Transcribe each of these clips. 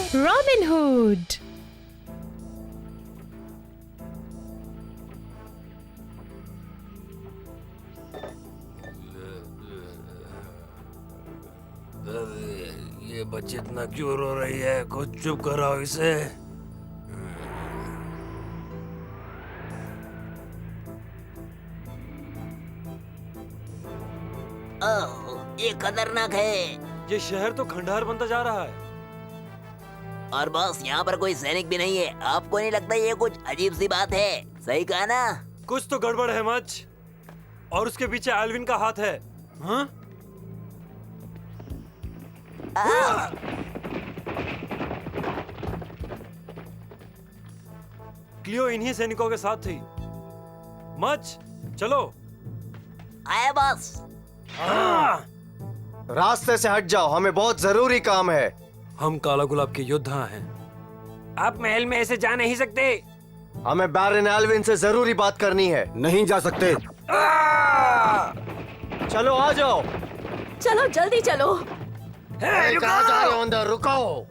Robin hood. ये बच्ची इतना क्यों रो रही है? कुछ चुप कराओ इसे। ओह, ये खतरनाक है। ये शहर तो खंडहर बनता जा रहा है। और बॉस, यहाँ पर कोई सैनिक भी नहीं है। आपको नहीं लगता ये कुछ अजीब सी बात है? सही कहा ना? कुछ तो गड़बड़ है मच, और उसके पीछे एल्विन का हाथ है। हाँ? क्लियो इन्हीं सैनिकों के साथ थी। मच, चलो। आया बॉस। रास्ते से हट जाओ, हमें बहुत जरूरी काम है। हम काला गुलाब के योद्धा हैं। आप महल में ऐसे जा नहीं सकते। हमें बैरन एल्विन से जरूरी बात करनी है। नहीं जा सकते। चलो आ जाओ। चलो जल्दी चलो। कहाँ जा रहे हो? अंदर रुको।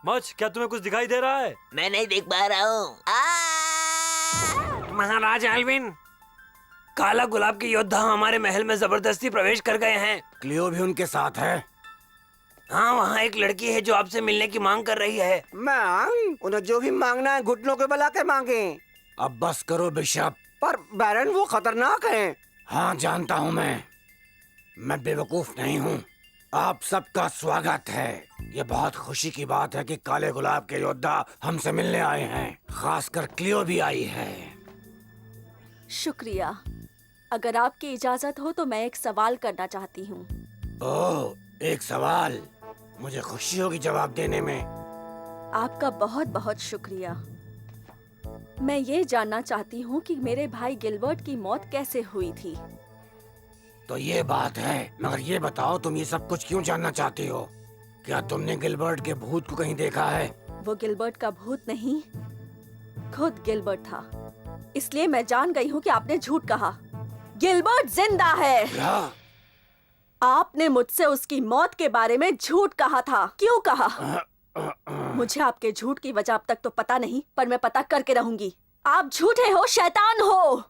मच, क्या तुम्हें कुछ दिखाई दे रहा है? मैं नहीं देख पा रहा हूँ। महाराज एल्विन, काला गुलाब के योद्धा हमारे महल में जबरदस्ती प्रवेश कर गए हैं। क्लियो भी उनके साथ है। हाँ, वहाँ एक लड़की है जो आपसे मिलने की मांग कर रही है। मांग? उन्हें जो भी मांगना है घुटनों के बल आकर मांगे। अब बस करो बिशप। पर बैरन, वो खतरनाक हैं। हाँ जानता हूँ मैं बेवकूफ नहीं हूँ। आप सबका स्वागत है। ये बहुत खुशी की बात है कि काले गुलाब के योद्धा हमसे मिलने आए हैं। खासकर क्लियो भी आई है। शुक्रिया। अगर आपकी इजाजत हो तो मैं एक सवाल करना चाहती हूँ। ओह, एक सवाल। मुझे खुशी होगी जवाब देने में। आपका बहुत बहुत शुक्रिया। मैं ये जानना चाहती हूँ कि मेरे भाई गिलबर्ट की मौत कैसे हुई थी। तो ये बात है, मगर ये बताओ तुम ये सब कुछ क्यों जानना चाहती हो? क्या तुमने गिलबर्ट के भूत को कहीं देखा है? वो गिलबर्ट का भूत नहीं, खुद गिलबर्ट था। इसलिए मैं जान गई हूँ कि आपने झूठ कहा। गिलबर्ट जिंदा है। क्या? आपने मुझसे उसकी मौत के बारे में झूठ कहा था। क्यों कहा? मुझे आपके झूठ की वजह अब तक तो पता नहीं, पर मैं पता करके रहूंगी। आप झूठे हो, शैतान हो।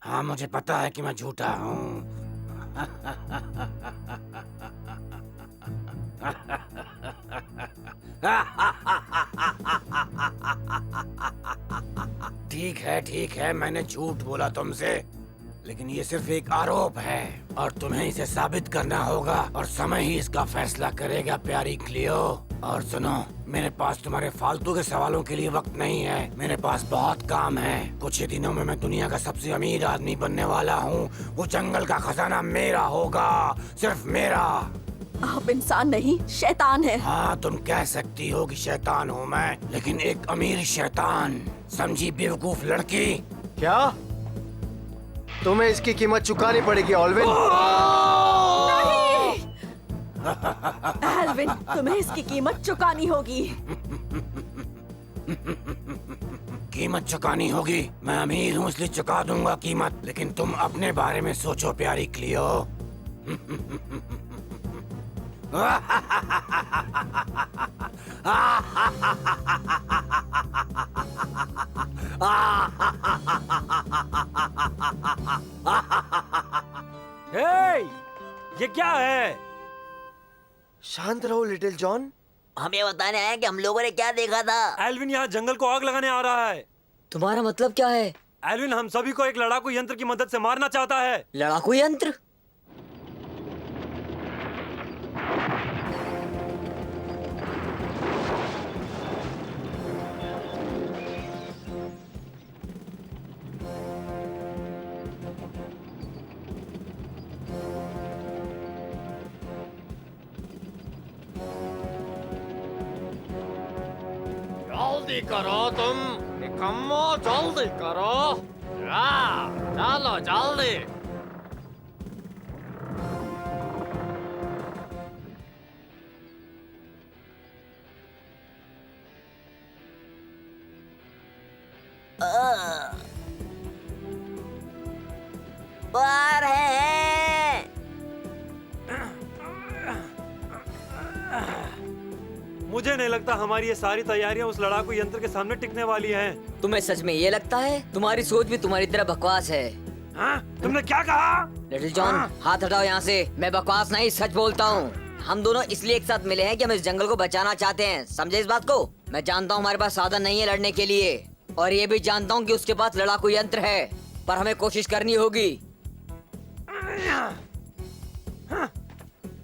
हाँ, मुझे पता है कि मैं झूठा हूँ। ठीक है, मैंने झूठ बोला तुमसे, लेकिन ये सिर्फ एक आरोप है और तुम्हें इसे साबित करना होगा और समय ही इसका फैसला करेगा, प्यारी क्लियो। और सुनो, मेरे पास तुम्हारे फालतू के सवालों के लिए वक्त नहीं है। मेरे पास बहुत काम है। कुछ ही दिनों में मैं दुनिया का सबसे अमीर आदमी बनने वाला हूँ। वो जंगल का खजाना मेरा होगा, सिर्फ मेरा। आप इंसान नहीं, शैतान है। हाँ, तुम कह सकती हो कि शैतान हूँ मैं, लेकिन एक अमीर शैतान। समझी बेवकूफ लड़की? क्या? तुम्हें इसकी कीमत चुकानी पड़ेगी ऑल्विन। एल्विन, तुम्हें इसकी कीमत चुकानी होगी। कीमत चुकानी होगी? मैं अमीर हूँ इसलिए चुका दूंगा कीमत, लेकिन तुम अपने बारे में सोचो प्यारी क्लियो। हे, ये क्या है? शांत रहो लिटिल जॉन। हमें बताने आया कि हम लोगों ने क्या देखा था। एल्विन यहाँ जंगल को आग लगाने आ रहा है। तुम्हारा मतलब क्या है? एल्विन हम सभी को एक लड़ाकू यंत्र की मदद से मारना चाहता है। लड़ाकू यंत्र? जल्दी करो तुम, निकम्मो, जल्दी करो। चलो जल्दी। आ रहे हैं। मुझे नहीं लगता हमारी ये सारी तैयारियां उस लड़ाकू यंत्र के सामने टिकने वाली हैं। तुम्हें सच में ये लगता है? तुम्हारी सोच भी तुम्हारी तरह बकवास है। हाँ? तुमने क्या कहा? लिटिल जॉन, हाथ हटाओ यहाँ से। मैं बकवास नहीं, सच बोलता हूँ। हम दोनों इसलिए एक साथ मिले हैं कि हम इस जंगल को बचाना चाहते हैं, समझे इस बात को? मैं जानता हूँ हमारे पास साधन नहीं है लड़ने के लिए, और ये भी जानता हूँ कि उसके पास लड़ाकू यंत्र है, पर हमें कोशिश करनी होगी।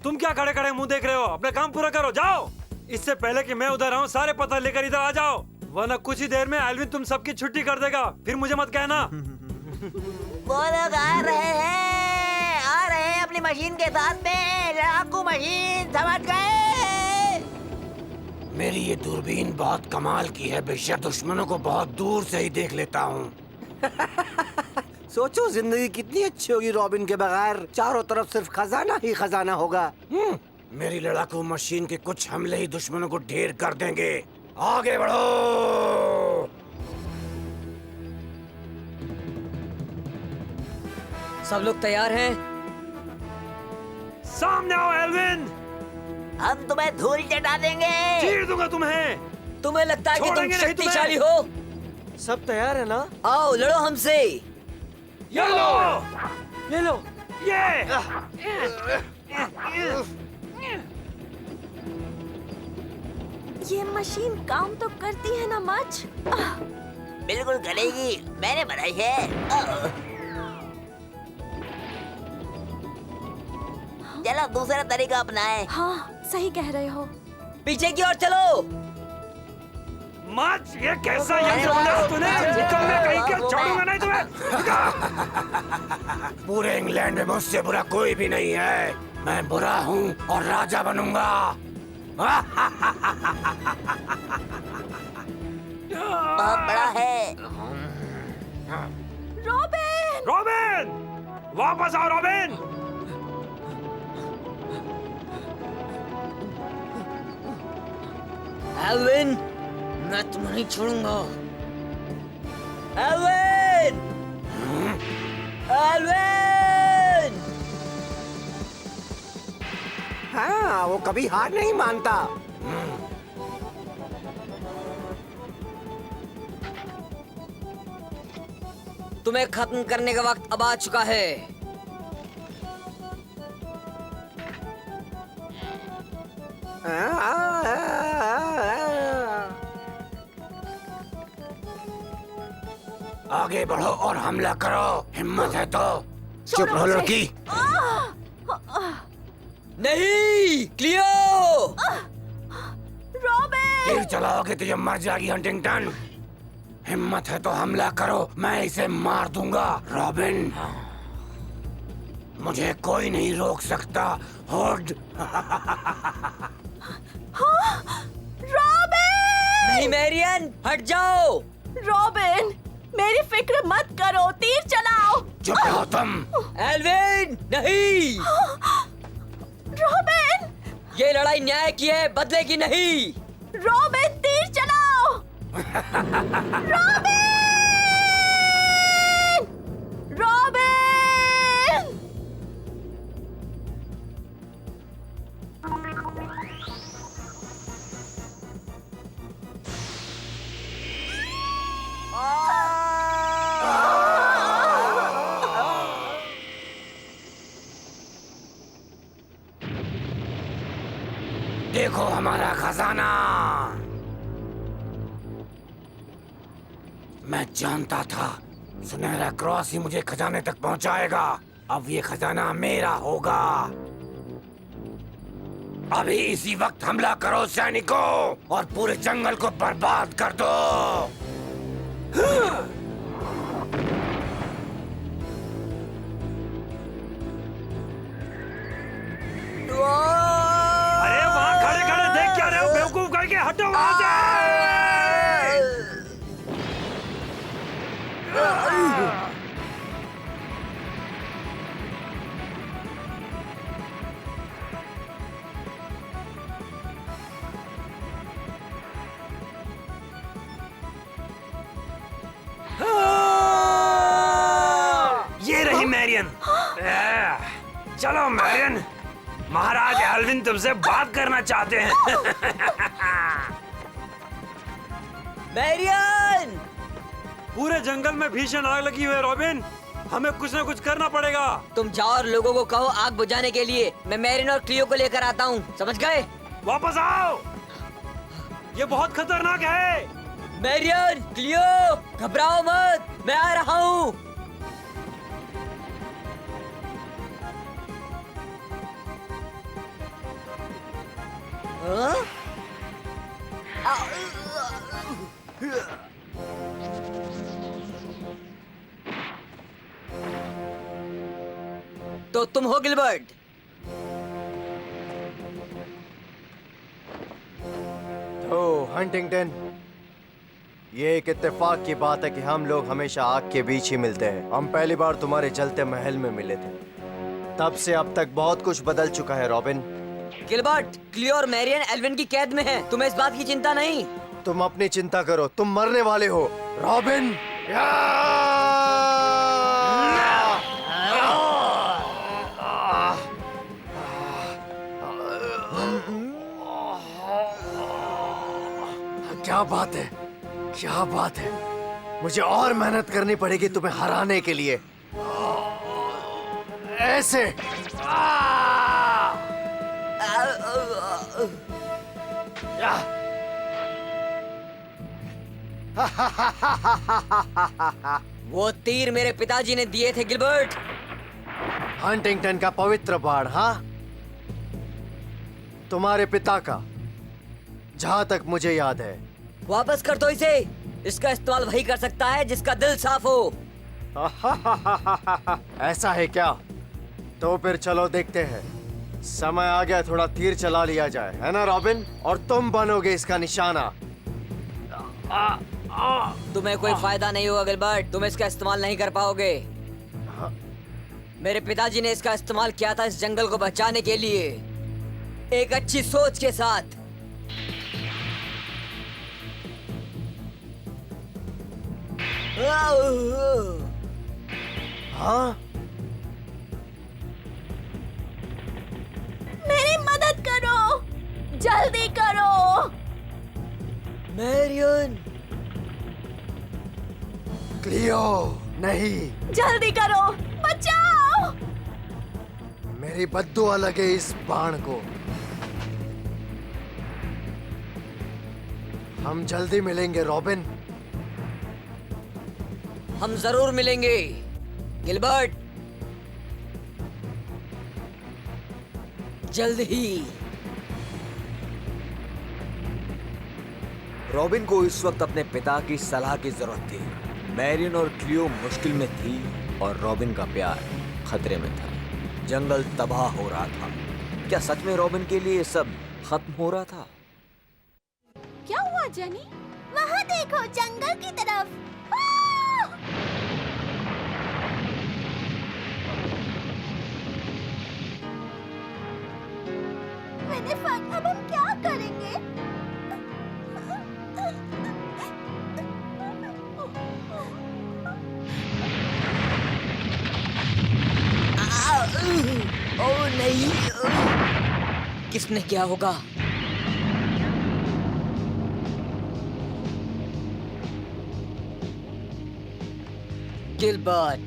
तुम क्या खड़े खड़े मुंह देख रहे हो? अपना काम पूरा करो, जाओ। इससे पहले कि मैं उधर आऊँ, सारे पत्थर लेकर इधर आ जाओ, वरना कुछ ही देर में एल्विन तुम सबकी छुट्टी कर देगा। फिर मुझे मत कहना। वो लोग आ रहे हैं अपनी मशीन के साथ में, लड़ाकू मशीन, समझ गए? मेरी ये दूरबीन बहुत कमाल की है, बेशक दुश्मनों को बहुत दूर से ही देख लेता हूँ। सोचो जिंदगी कितनी अच्छी होगी रॉबिन के बगैर। चारों तरफ सिर्फ खजाना ही खजाना होगा। मेरी लड़ाकू मशीन के कुछ हमले ही दुश्मनों को ढेर कर देंगे। आगे बढ़ो। सब लोग तैयार हैं? सामने आओ एल्विन, हम तुम्हें धूल चटा देंगे। चीर दूंगा तुम्हें। तुम्हें लगता है कि तुम छोड़ेंगे नहीं शक्तिशाली हो? सब तैयार है ना? आओ लड़ो हमसे। ये लो, ले लो। ये मशीन काम तो करती है ना मच? बिल्कुल करेगी, मैंने बनाई है। चलो दूसरा तरीका अपनाएं। हाँ, सही कह रहे हो। पीछे की ओर चलो। मच, ये कैसा यंत्र बनाया तूने? निकलने कहीं के, छोड़ूंगा नहीं तुम्हें। पूरे इंग्लैंड में मुझसे बुरा कोई भी नहीं है। मैं बुरा हूँ और राजा बनूंगा। बहुत बड़ा है। रॉबिन! रॉबिन, वापस आओ रॉबिन। एल्विन, मैं तुम्हें नहीं छोड़ूंगा। एल्विन! एल्विन! हाँ, वो कभी हार नहीं मानता। तुम्हें खत्म करने का वक्त अब आ चुका है। आगे बढ़ो और हमला करो। हिम्मत है तो। चुप रहो लड़की। नहीं, क्लियो! रॉबिन! तीर चलाओगे तो ये मर जाएगी हंटिंगटन। हिम्मत है तो हमला करो, मैं इसे मार दूंगा। रॉबिन, मुझे कोई नहीं रोक सकता। हुड। रॉबिन! नहीं मैरियन, हट जाओ। रॉबिन, मेरी फिक्र मत करो, तीर चलाओ। चुप रहो तुम। एल्विन, नहीं। रॉबिन! ये लड़ाई न्याय की है, बदले की नहीं। रॉबिन, तीर चलाओ। रॉबिन! रॉबिन! देखो हमारा खजाना। मैं जानता था सुनहरा क्रॉस ही मुझे खजाने तक पहुंचाएगा। अब ये खजाना मेरा होगा। अभी इसी वक्त हमला करो सैनिकों, और पूरे जंगल को बर्बाद कर दो। अरे वहाँ खड़े खड़े देख क्या रहे हो? बेवकूफ करके हटो वहाँ से। मैरियन। चलो मैरियन, महाराज एल्विन तुमसे बात करना चाहते हैं। मैरियन! पूरे जंगल में भीषण आग लगी हुई है रॉबिन, हमें कुछ न कुछ करना पड़ेगा। तुम जाओ और लोगों को कहो आग बुझाने के लिए। मैं मैरियन और क्लियो को लेकर आता हूँ, समझ गए? वापस आओ, ये बहुत खतरनाक है। मैरियन, क्लियो, घबराओ मत, मैं आ रहा हूँ। हाँ? तो तुम हो गिलबर्ट? ओ हंटिंगटन, ये एक इत्तेफाक की बात है कि हम लोग हमेशा आग के बीच ही मिलते हैं। हम पहली बार तुम्हारे जलते महल में मिले थे, तब से अब तक बहुत कुछ बदल चुका है रॉबिन। गिलबर्ट, क्लियो और मैरियन एल्विन की कैद में हैं। तुम्हें इस बात की चिंता नहीं। तुम अपनी चिंता करो, तुम मरने वाले हो रॉबिन। क्या बात है, क्या बात है। मुझे और मेहनत करनी पड़ेगी तुम्हें हराने के लिए। ऐसे वो तीर मेरे पिताजी ने दिए थे गिलबर्ट। हंटिंगटन का पवित्र बाण, हाँ? तुम्हारे पिता का, जहां तक मुझे याद है। वापस कर दो इसे। इसका इस्तेमाल वही कर सकता है जिसका दिल साफ हो। ऐसा है क्या? तो फिर चलो देखते हैं। समय आ गया, थोड़ा तीर चला लिया जाए, है ना रॉबिन? और तुम बनोगे इसका निशाना। तुम्हें कोई फायदा नहीं होगा गिलबर्ट, तुम इसका इस्तेमाल नहीं कर पाओगे। मेरे पिताजी ने इसका इस्तेमाल किया था इस जंगल को बचाने के लिए, एक अच्छी सोच के साथ। हाँ? मेरी मदद करो, जल्दी करो। मैरियन, क्लियो, नहीं, जल्दी करो, बचाओ। मेरी बद्दुआ लगे इस बाण को। हम जल्दी मिलेंगे रॉबिन। हम जरूर मिलेंगे गिलबर्ट, जल्द ही। रॉबिन को इस वक्त अपने पिता की सलाह की जरूरत थी। मैरियन और क्लियो मुश्किल में थी और रॉबिन का प्यार खतरे में था। जंगल तबाह हो रहा था। क्या सच में रॉबिन के लिए सब खत्म हो रहा था? क्या हुआ जेनी? वहाँ देखो, जंगल की तरफ। अब हम क्या करेंगे? ओ नहीं, किसने क्या होगा? गिलबर्ट,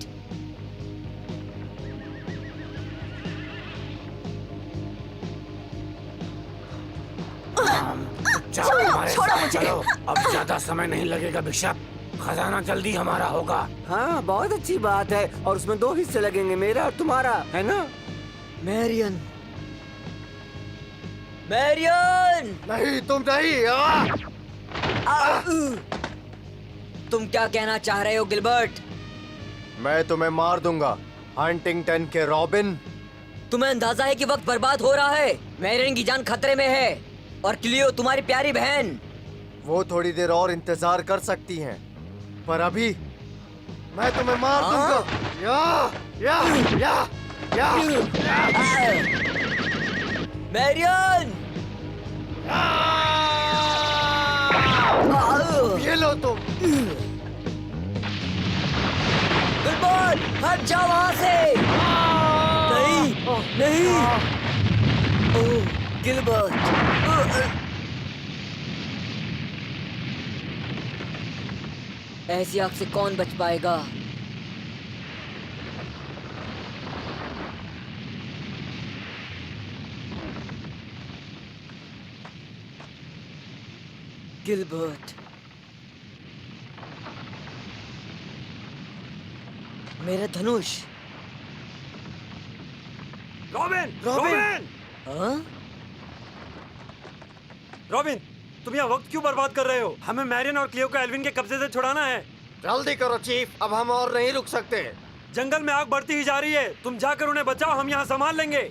चलो, अब ज्यादा समय नहीं लगेगा बिशप। खजाना जल्दी हमारा होगा। हाँ, बहुत अच्छी बात है। और उसमें 2 हिस्से लगेंगे, मेरा और तुम्हारा, है ना? Marion, Marion! नहीं, तुम नहीं। तुम क्या कहना चाह रहे हो गिलबर्ट? मैं तुम्हें मार दूंगा, हंटिंगटन के रॉबिन। तुम्हें अंदाजा है कि वक्त बर्बाद हो रहा है। मैरियन की जान खतरे में है और क्लियो तुम्हारी प्यारी बहन। वो थोड़ी देर और इंतजार कर सकती हैं, पर अभी मैं तुम्हें मार दूंगा। या। मैरियन! ये लो तुम। गिलबर्ट, हट जाओ वहाँ से। नहीं। ओह, गिलबर्ट। ऐसी आग से कौन बच पाएगा? गिलबर्ट, मेरा धनुष। रॉबिन, रॉबिन, हाँ? रॉबिन, तुम यहाँ वक्त क्यों बर्बाद कर रहे हो? हमें मैरियन और क्लियो को एल्विन के कब्जे से छुड़ाना है। जल्दी करो चीफ, अब हम और नहीं रुक सकते। जंगल में आग बढ़ती ही जा रही है। तुम जाकर उन्हें बचाओ, हम यहाँ संभाल लेंगे।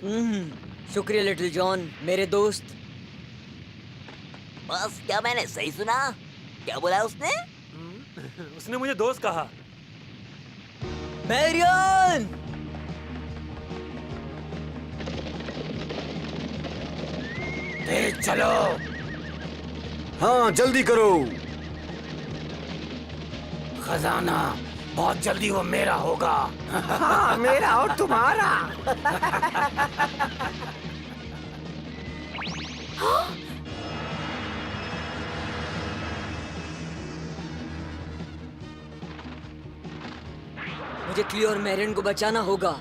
शुक्रिया लिटिल जॉन, मेरे दोस्त। बस, क्या मैंने सही सुना? क्या बोला उसने? उसने मुझे दोस्त कहा। मैरियन! तेज चलो। हाँ, जल्दी करो। खजाना बहुत जल्दी वो मेरा होगा। हाँ, मेरा और तुम्हारा। मुझे क्लियो और मैरियन को बचाना होगा।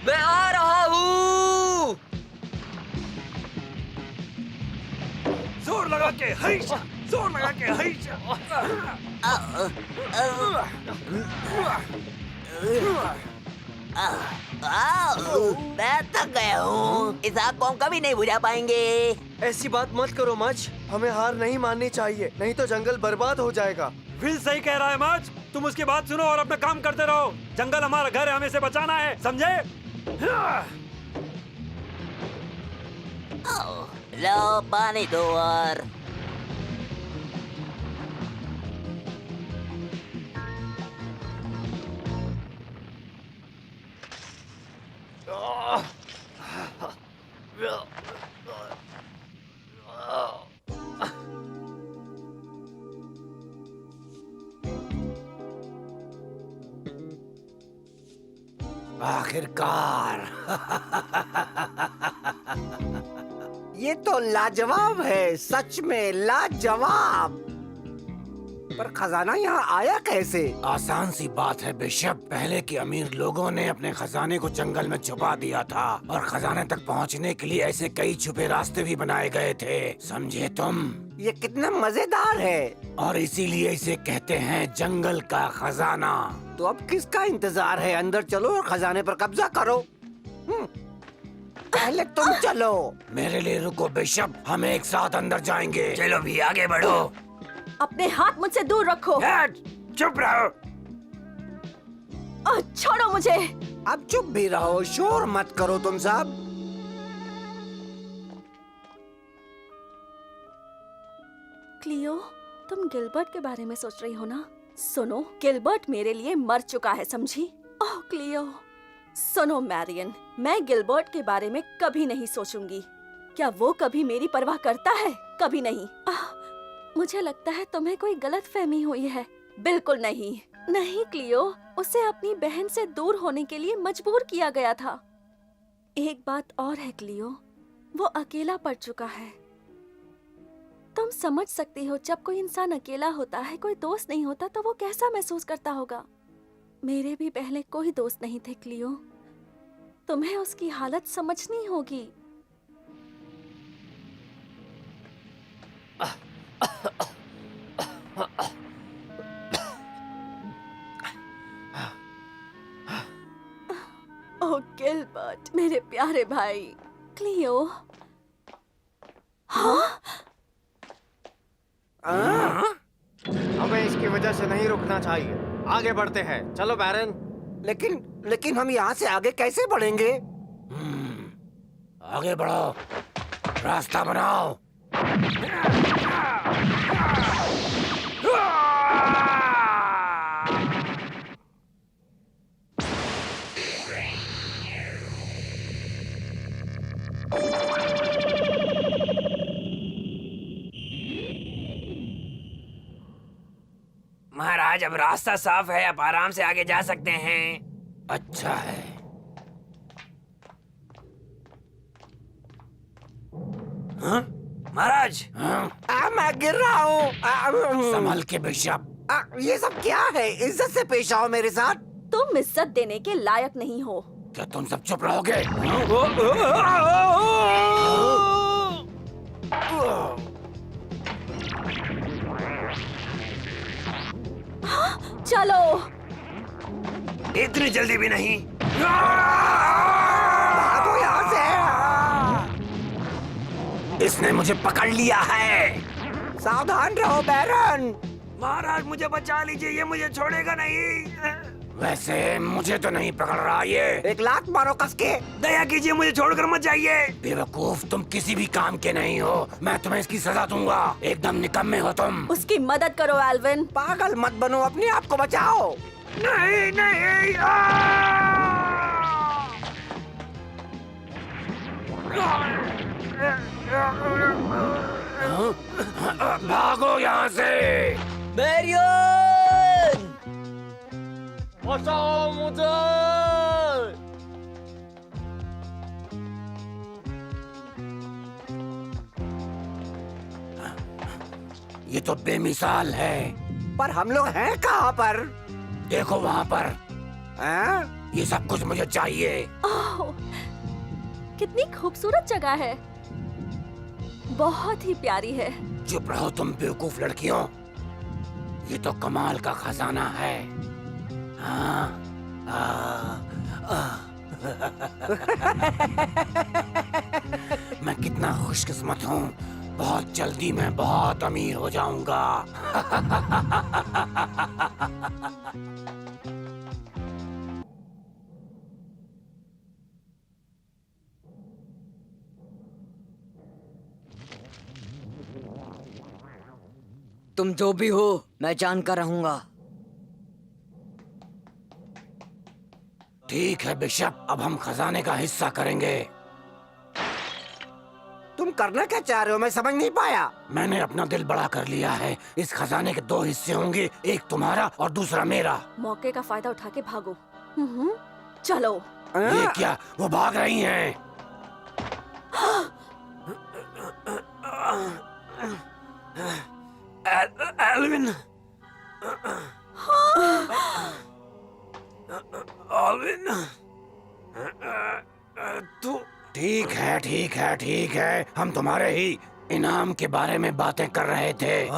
मैं आ रहा हूँ। जोर लगा के हैशा, जोर लगा के हैशा। मैं थक गया हूँ। इस आग को हम कभी नहीं बुझा पाएंगे। ऐसी बात मत करो मच, हमें हार नहीं माननी चाहिए, नहीं तो जंगल बर्बाद हो जाएगा। विल सही कह रहा है मच, तुम उसकी बात सुनो और अपना काम करते रहो। जंगल हमारा घर है, हमें इसे बचाना है, समझे? लो पानी दो और। आखिरकार। ये तो लाजवाब है, सच में लाजवाब। पर खजाना यहाँ आया कैसे? आसान सी बात है बिशप। पहले के अमीर लोगों ने अपने खजाने को जंगल में छुपा दिया था और खजाने तक पहुँचने के लिए ऐसे कई छुपे रास्ते भी बनाए गए थे, समझे तुम? ये कितना मजेदार है। और इसीलिए इसे कहते हैं जंगल का खजाना। तो अब किसका इंतजार है? अंदर चलो और खजाने पर कब्जा करो। पहले तुम चलो। मेरे लिए रुको बिशप, हम एक साथ अंदर जाएंगे। चलो भी, आगे बढ़ो। अपने हाथ मुझसे दूर रखो। चुप रहो। छोड़ो मुझे। अब चुप भी रहो, शोर मत करो तुम सब। क्लियो, तुम गिलबर्ट के बारे में सोच रही हो ना? सुनो, गिलबर्ट मेरे लिए मर चुका है, समझी? ओह क्लियो। सुनो मैरियन, मैं गिलबर्ट के बारे में कभी नहीं सोचूंगी। क्या वो कभी मेरी परवाह करता है? कभी नहीं। मुझे लगता है तुम्हें कोई गलतफहमी हुई है। बिल्कुल नहीं। नहीं क्लियो, उसे अपनी बहन से दूर होने के लिए मजबूर किया गया था। एक बात और है क्लियो, वो अकेला पड़ चुका है। तुम समझ सकती हो, जब कोई इंसान अकेला होता है, कोई दोस्त नहीं होता, तो वो कैसा महसूस करता होगा। मेरे भी पहले कोई दोस्त नहीं थे क्लियो। तुम्हें उसकी हालत समझनी होगी। ओह गिलबर्ट, मेरे प्यारे भाई। क्लियो। हाँ? हमें इसकी वजह से नहीं रुकना चाहिए, आगे बढ़ते हैं। चलो बैरन। लेकिन हम यहाँ से आगे कैसे बढ़ेंगे? आगे बढ़ो, रास्ता बनाओ। महाराज, अब रास्ता साफ है, आप आराम से आगे जा सकते हैं। अच्छा है। महाराज मैं गिर रहा हूँ। संभल के बिशप। ये सब क्या है? इज्जत से पेश आओ मेरे साथ। तुम इज्जत देने के लायक नहीं हो। क्या तुम सब चुप रहोगे? चलो। इतनी जल्दी भी नहीं। भागो यहाँ से। इसने मुझे पकड़ लिया है। सावधान रहो बैरन। महाराज मुझे बचा लीजिए, ये मुझे छोड़ेगा नहीं। वैसे मुझे तो नहीं पकड़ रहा ये। एक लात मारो कस के। दया कीजिए, मुझे छोड़कर मत जाइए। बेवकूफ, तुम किसी भी काम के नहीं हो। मैं तुम्हें इसकी सजा दूंगा। एकदम निकम्मे हो तुम। उसकी मदद करो एल्विन। पागल मत बनो, अपने आप को बचाओ। नहीं नहीं। भागो यहाँ से। मैरियन! बचाओ मुझे। ये तो बेमिसाल है। पर हम लोग हैं कहाँ पर? देखो वहाँ पर। हैं? ये सब कुछ मुझे चाहिए। ओह, कितनी खूबसूरत जगह है। बहुत ही प्यारी है। चुप रहो तुम बेवकूफ लड़कियों। ये तो कमाल का खजाना है। हाँ, मैं कितना खुशकिस्मत हूँ। बहुत जल्दी मैं बहुत अमीर हो जाऊंगा। तुम जो भी हो, मैं जानकर रहूंगा। ठीक है बिशप, अब हम खजाने का हिस्सा करेंगे। तुम करना क्या चाह रहे हो? मैं समझ नहीं पाया। मैंने अपना दिल बड़ा कर लिया है। इस खजाने के 2 हिस्से होंगे, एक तुम्हारा और दूसरा मेरा। मौके का फायदा उठा के भागो। चलो। ये क्या? वो भाग रही हैं। एल्विन। एल्विन, तू ठीक है, ठीक है, ठीक है। हम तुम्हारे ही इनाम के बारे में बातें कर रहे थे।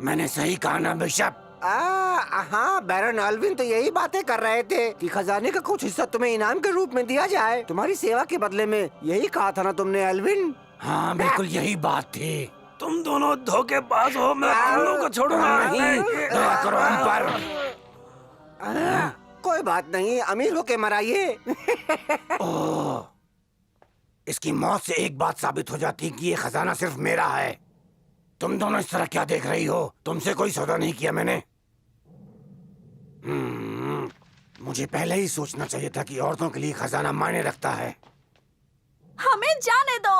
मैंने सही कहा ना बिशप? हाँ, बैरन एल्विन तो यही बातें कर रहे थे कि खजाने का कुछ हिस्सा तुम्हें इनाम के रूप में दिया जाए, तुम्हारी सेवा के बदले में। यही कहा था ना तुमने एल्विन? हाँ, बिल्कुल यही बात थी। तुम दोनों धोखेबाज हो। मैं तुम लोगों को छोड़ूंगा नहीं, दया करो हम पर। कोई बात नहीं, अमीर होके मराइए। ओह, इसकी मौत से एक बात साबित हो जाती कि ये खजाना सिर्फ मेरा है। तुम दोनों इस तरह क्या देख रही हो? तुमसे कोई सौदा नहीं किया मैंने। मुझे पहले ही सोचना चाहिए था कि औरतों के लिए खजाना मायने रखता है। हमें जाने दो।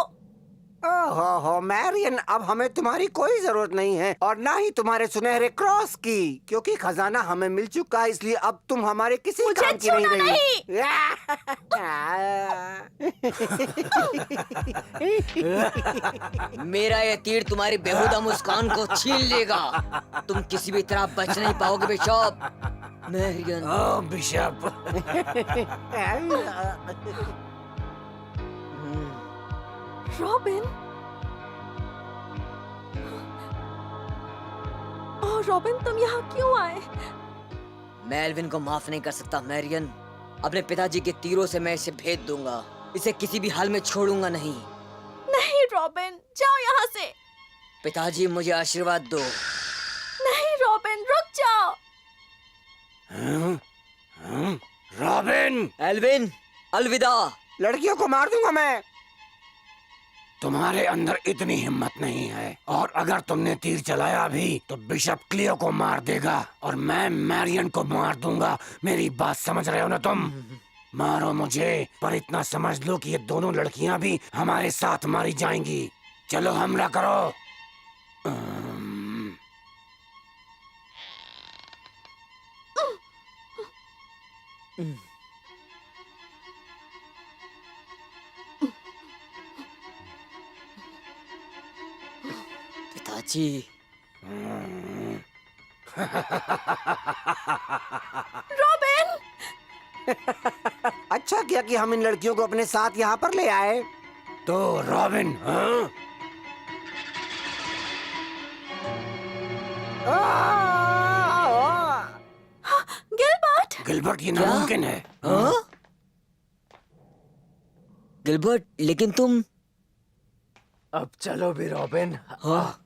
ओहो मैरियन, अब हमें तुम्हारी कोई जरूरत नहीं है और ना ही तुम्हारे सुनहरे क्रॉस की, क्योंकि खजाना हमें मिल चुका है। इसलिए अब तुम हमारे किसी काम की नहीं रही। मेरा ये तीर तुम्हारी बेहुदा मुस्कान को छीन लेगा। तुम किसी भी तरह बच नहीं पाओगे बिशप। मैरियन। ओह बिशप। रॉबिन। ओह रॉबिन, तुम यहाँ क्यों आए? मैं एल्विन को माफ नहीं कर सकता मैरियन। अपने पिताजी के तीरों से मैं इसे भेद दूंगा। इसे किसी भी हाल में छोड़ूंगा नहीं। नहीं रॉबिन, जाओ यहाँ से। पिताजी मुझे आशीर्वाद दो। नहीं रॉबिन, रुक जाओ। रॉबिन। एल्विन, अलविदा। लड़कियों को मार दूंगा मैं। तुम्हारे अंदर इतनी हिम्मत नहीं है, और अगर तुमने तीर चलाया भी तो बिशप क्लियो को मार देगा और मैं मैरियन को मार दूंगा। मेरी बात समझ रहे हो ना तुम? मारो मुझे, पर इतना समझ लो कि ये दोनों लड़कियां भी हमारे साथ मारी जाएंगी। चलो हमला करो। बच्ची। रॉबिन! अच्छा किया कि हम इन लड़कियों को अपने साथ यहाँ पर ले आए। तो रॉबिन, हाँ? गिलबर्ट! गिलबर्ट, ये नामुमकिन है। हाँ? गिलबर्ट, लेकिन तुम। अब चलो भी रॉबिन। हाँ?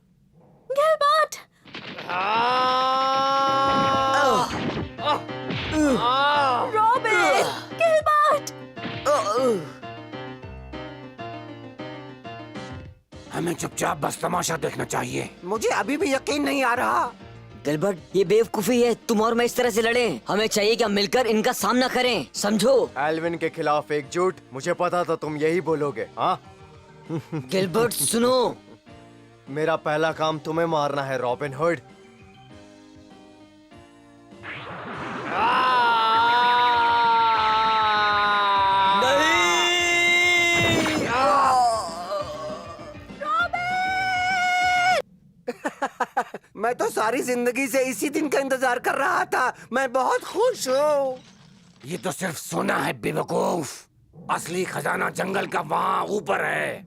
गिलबर्ट! रॉबिन! गिलबर्ट! हमें चुपचाप बस तमाशा देखना चाहिए। मुझे अभी भी यकीन नहीं आ रहा। गिलबर्ट, ये बेवकूफी है। तुम और मैं इस तरह से लड़ें। हमें चाहिए कि हम मिलकर इनका सामना करें, समझो? एल्विन के खिलाफ एकजुट। मुझे पता था तुम यही बोलोगे। हाँ, गिलबर्ट सुनो। मेरा पहला काम तुम्हें मारना है रॉबिन हुड। मैं तो सारी जिंदगी से इसी दिन का इंतजार कर रहा था। मैं बहुत खुश हूँ। ये तो सिर्फ सोना है बेवकूफ। असली खजाना जंगल का वहाँ ऊपर है।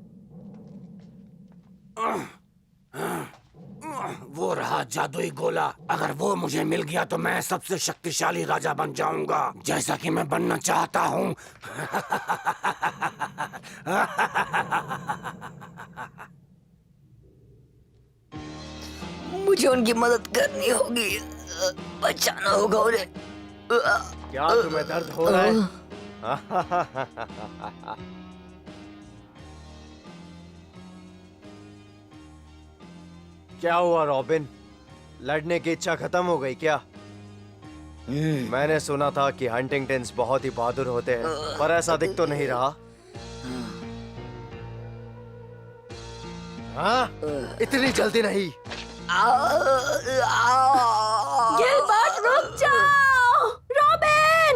वो रहा जादुई गोला। अगर वो मुझे मिल गया तो मैं सबसे शक्तिशाली राजा बन जाऊंगा, जैसा कि मैं बनना चाहता हूँ। मुझे उनकी मदद करनी होगी, बचाना होगा उन्हें। क्या तुम्हें दर्द हो रहा है? क्या हुआ रॉबिन? लड़ने की इच्छा खत्म हो गई क्या? मैंने सुना था कि हंटिंगटन्स बहुत ही बहादुर होते हैं, पर ऐसा दिख तो नहीं रहा। हाँ? इतनी जल्दी नहीं। गिलबर्ट, रुक जाओ! रॉबिन!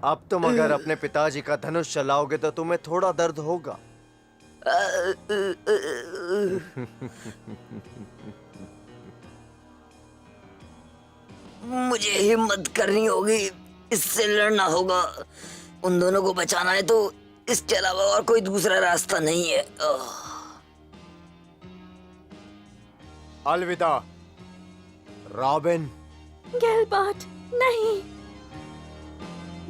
अब तुम अगर अपने पिताजी का धनुष चलाओगे तो तुम्हें थोड़ा दर्द होगा। मुझे हिम्मत करनी होगी, इससे लड़ना होगा। उन दोनों को बचाना है तो इसके अलावा और कोई दूसरा रास्ता नहीं है। अलविदा रॉबिन। गिलबर्ट, नहीं!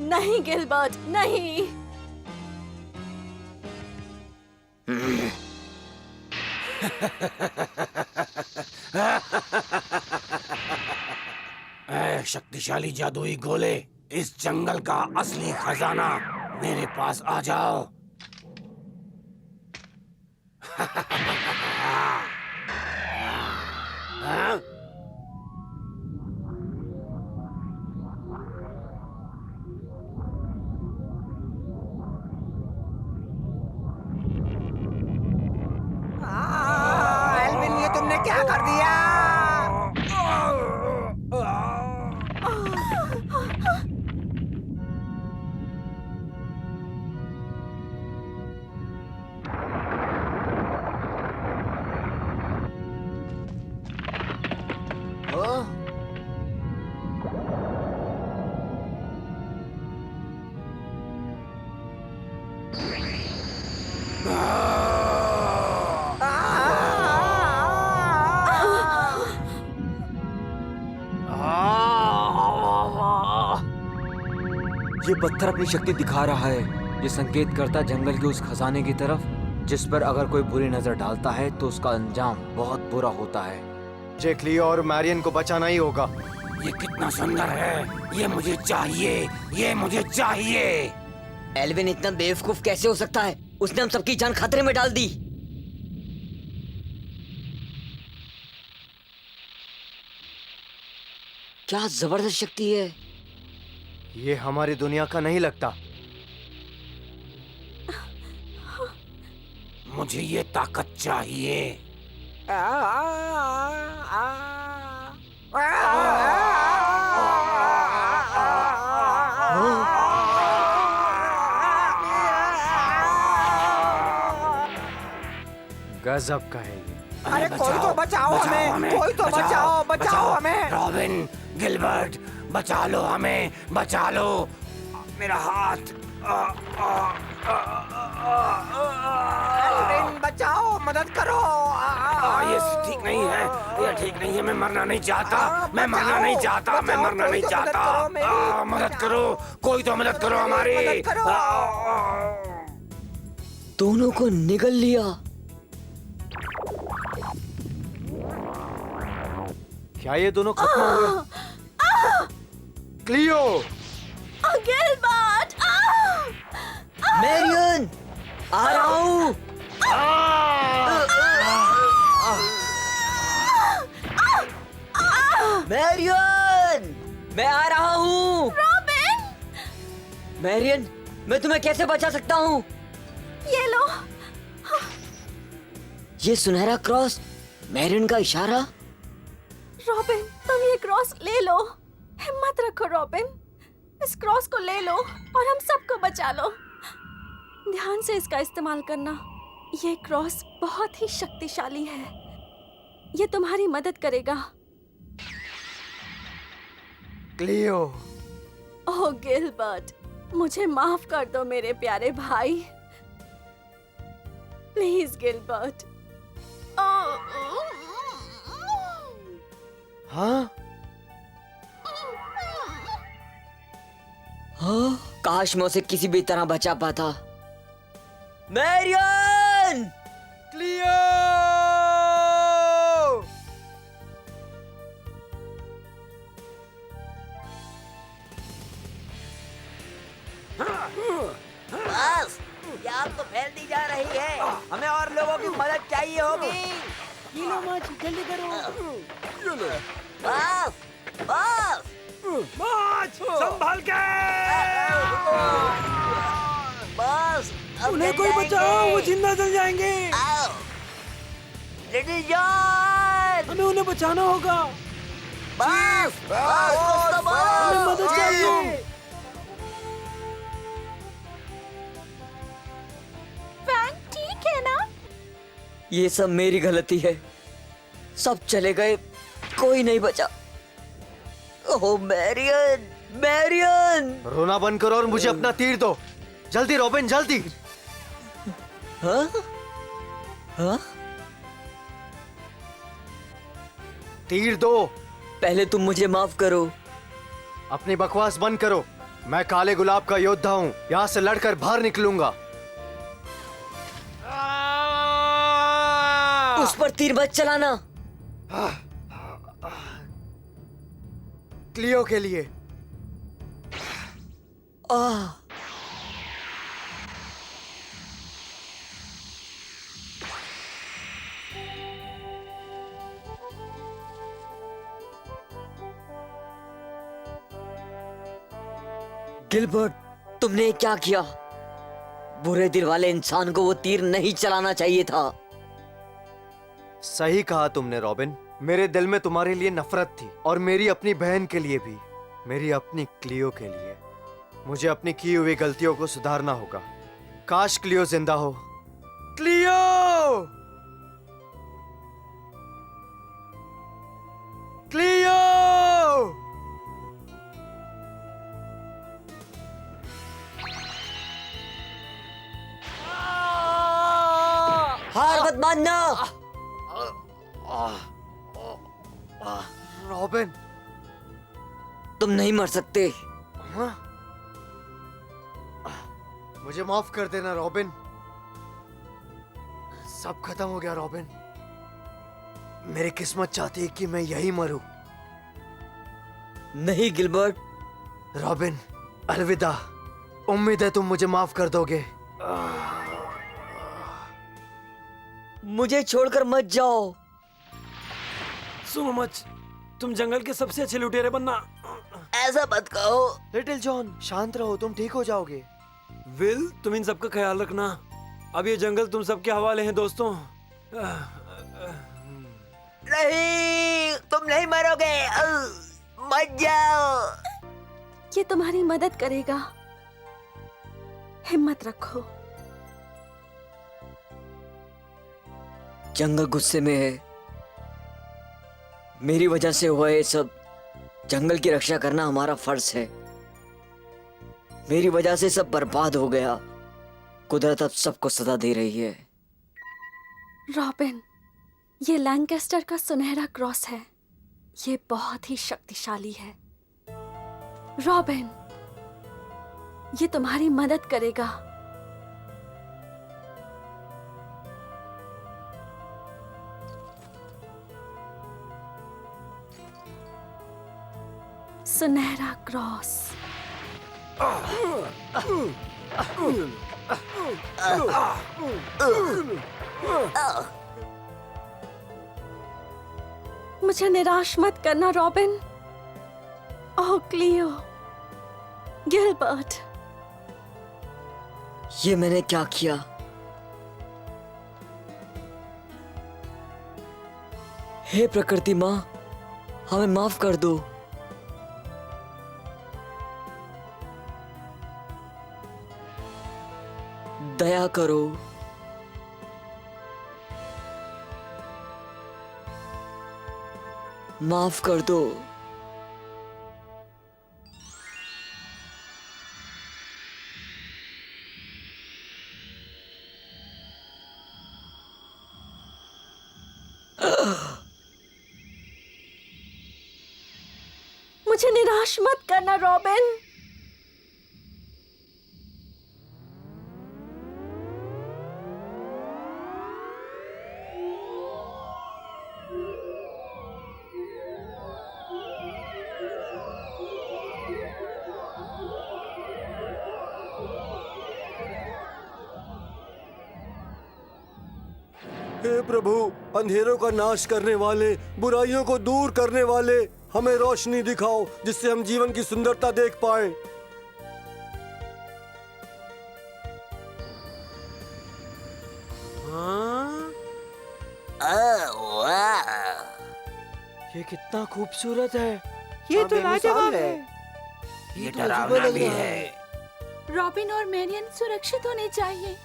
नहीं गिलबर्ट, नहीं! ऐ शक्तिशाली जादुई गोले, इस जंगल का असली खजाना मेरे पास आ जाओ। हाँ? एल्विन, ये तुमने क्या कर दिया? ये पत्थर अपनी शक्ति दिखा रहा है। ये संकेत करता है जंगल के उस खजाने की तरफ, जिस पर अगर कोई बुरी नजर डालता है तो उसका अंजाम बहुत बुरा होता है। जेक लियो और मैरियन को बचाना ही होगा। ये कितना सुंदर है। ये मुझे चाहिए, ये मुझे चाहिए। एल्विन इतना बेवकूफ कैसे हो सकता है? उसने हम सबकी जान खतरे में डाल दी। क्या जबरदस्त शक्ति है। ये हमारी दुनिया का नहीं लगता। मुझे ये ताकत चाहिए। गजब का है ये। अरे कोई तो बचाओ हमें, कोई तो बचाओ हमें। रॉबिन, गिलबर्ट, बचा लो हमें, बचा लो मेरा हाथ। एल्विन, बचाओ, मदद करो। ये ठीक नहीं है, ये ठीक नहीं है। मैं मरना नहीं चाहता, मैं मरना नहीं चाहता, मैं मरना नहीं चाहता। मदद करो, कोई तो मदद करो हमारी। दोनों को निगल लिया। क्या ये दोनों खत्म हो गए? क्लियो, गिलबर्ट, मैरियन, आ रहा हूँ। मैरियन, मैं आ रहा हूँ। रॉबिन, मैरियन, मैं तुम्हें कैसे बचा सकता हूँ? ये लो। ये सुनहरा क्रॉस, मैरियन का इशारा। रॉबिन, तुम ये क्रॉस ले लो। हिम्मत रखो रॉबिन, इस क्रॉस को ले लो और हम सबको बचा लो। ध्यान से इसका इस्तेमाल करना। ये क्रॉस बहुत ही शक्तिशाली है। ये तुम्हारी मदद करेगा। क्लियो। ओह गिलबर्ट, मुझे माफ कर दो मेरे प्यारे भाई। Please Gilbert. हाँ, हाँ, काश मैं उसे किसी भी तरह बचा पाता। मैरियन! क्लियो! बस, ये आग तो फैलती जा रही है। हमें और लोगों की मदद चाहिए होगी। जल्दी करो। बस, बस। माच, संभाल के! बस, अब उन्हें मिल कोई जाएंगे। बचाओ, वो जिंदा जल जाएंगे। आओ, लिटिल जॉन। हमें उन्हें बचाना होगा। बस, बस, कुछ तो बोलो। हमें मदद चाहिए। फ्रैंक ठीक है ना? ये सब मेरी गलती है। सब चले गए, कोई नहीं बचा। ओह मैरियन, मैरियन! रोना बंद करो और मुझे अपना तीर दो। जल्दी रॉबिन, जल्दी। हाँ? हाँ? तीर दो। पहले तुम मुझे माफ करो। अपनी बकवास बंद करो। मैं काले गुलाब का योद्धा हूँ। यहाँ से लड़कर बाहर निकलूंगा। उस पर तीर मत चलाना। क्लियो के लिए। आह! गिलबर्ट, तुमने क्या किया? बुरे दिल वाले इंसान को वो तीर नहीं चलाना चाहिए था। सही कहा तुमने रॉबिन। मेरे दिल में तुम्हारे लिए नफरत थी और मेरी अपनी बहन के लिए भी, मेरी अपनी क्लियो के लिए। मुझे अपनी की हुई गलतियों को सुधारना होगा। काश क्लियो जिंदा हो। क्लियो! क्लियो! हार मत मानना। रॉबिन, तुम नहीं मर सकते। हाँ? मुझे माफ कर देना रॉबिन। सब खत्म हो गया रॉबिन। मेरी किस्मत चाहती है कि मैं यही मरूं। नहीं गिलबर्ट। रॉबिन, अलविदा। उम्मीद है तुम मुझे माफ कर दोगे। मुझे छोड़कर मत जाओ। सुनो मच, तुम जंगल के सबसे अच्छे लुटेरे बनना। ऐसा मत कहो। लिटिल जॉन, शांत रहो, तुम ठीक हो जाओगे। विल, तुम इन सबका ख्याल रखना। अब ये जंगल तुम सबके हवाले हैं दोस्तों। नहीं, तुम नहीं मरोगे। मत जाओ। ये तुम्हारी मदद करेगा। हिम्मत रखो। जंगल गुस्से में है। मेरी वजह से हुआ ये सब। जंगल की रक्षा करना हमारा फर्ज है। मेरी वजह से सब बर्बाद हो गया। कुदरत अब सबको सजा दे रही है। रॉबिन, ये लैंकेस्टर का सुनहरा क्रॉस है। ये बहुत ही शक्तिशाली है। रॉबिन, ये तुम्हारी मदद करेगा। सुनहरा क्रॉस। मुझे निराश मत करना रॉबिन। ओह क्लियो, गिलबर्ट। ये मैंने क्या किया? हे प्रकृति माँ, हमें माफ कर दो। दया करो। माफ कर दो। मुझे निराश मत करना रॉबिन। हे प्रभु, अंधेरों का नाश करने वाले, बुराइयों को दूर करने वाले, हमें रोशनी दिखाओ जिससे हम जीवन की सुंदरता देख पाए। ये कितना खूबसूरत है। ये तो लाजवाब है। ये डरावना भी है। रॉबिन और मैरियन सुरक्षित होने चाहिए।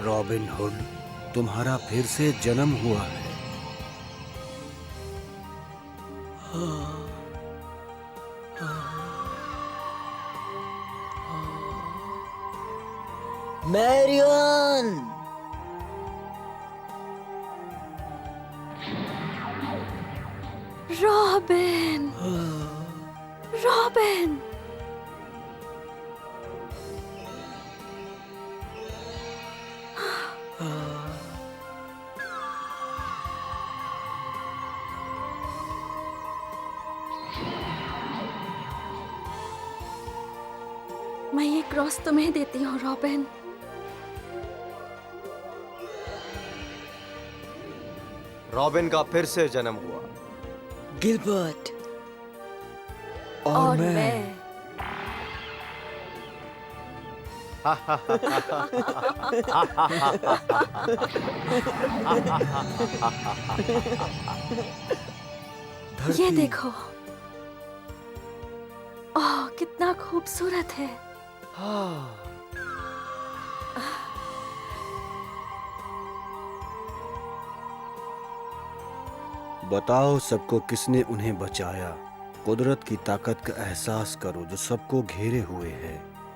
रॉबिन हुड, तुम्हारा फिर से जन्म हुआ है। मैरियन! रॉबिन! रॉबिन! मैं ये क्रॉस तुम्हें देती हूँ रॉबिन। रॉबिन का फिर से जन्म हुआ। गिलबर्ट। और मैं ये देखो। ओह कितना खूबसूरत है। बताओ सबको किसने उन्हें बचाया। कुदरत की ताकत का एहसास करो जो सबको घेरे हुए है।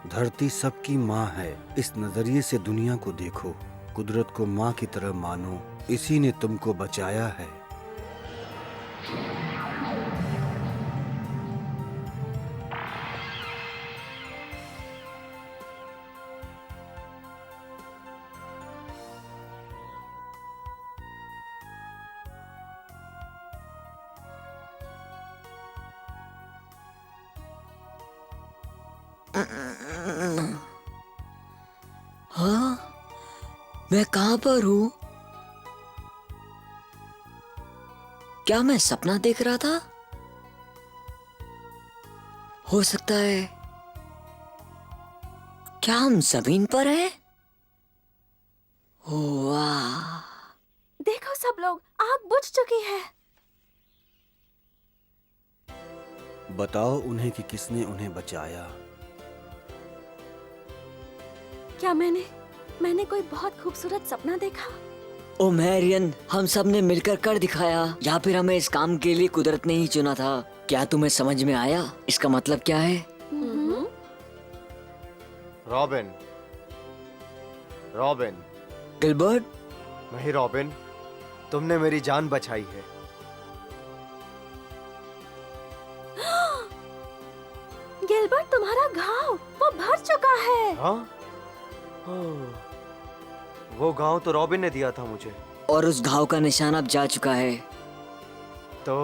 धरती सबकी माँ है। इस नजरिए से दुनिया को देखो। कुदरत को माँ की तरह मानो। इसी ने तुमको बचाया है। हाँ, मैं कहाँ पर हूँ? क्या मैं सपना देख रहा था? हो सकता है। क्या हम जमीन पर हैं? ओह वाह! देखो सब लोग, आग बुझ चुकी है। बताओ उन्हें कि किसने उन्हें बचाया। क्या मैंने कोई बहुत खूबसूरत सपना देखा? ओ मैरियन, हम सब ने मिलकर कर दिखाया, या फिर हमें इस काम के लिए कुदरत ने ही चुना था। क्या तुम्हें समझ में आया इसका मतलब क्या है? रॉबिन, रॉबिन, गिलबर्ट, नहीं रॉबिन, तुमने मेरी जान बचाई है। गिलबर्ट, तुम्हारा घाव वो भर चुका है। हाँ? वो घाव तो रॉबिन ने दिया था मुझे। और उस घाव का निशान अब जा चुका है। तो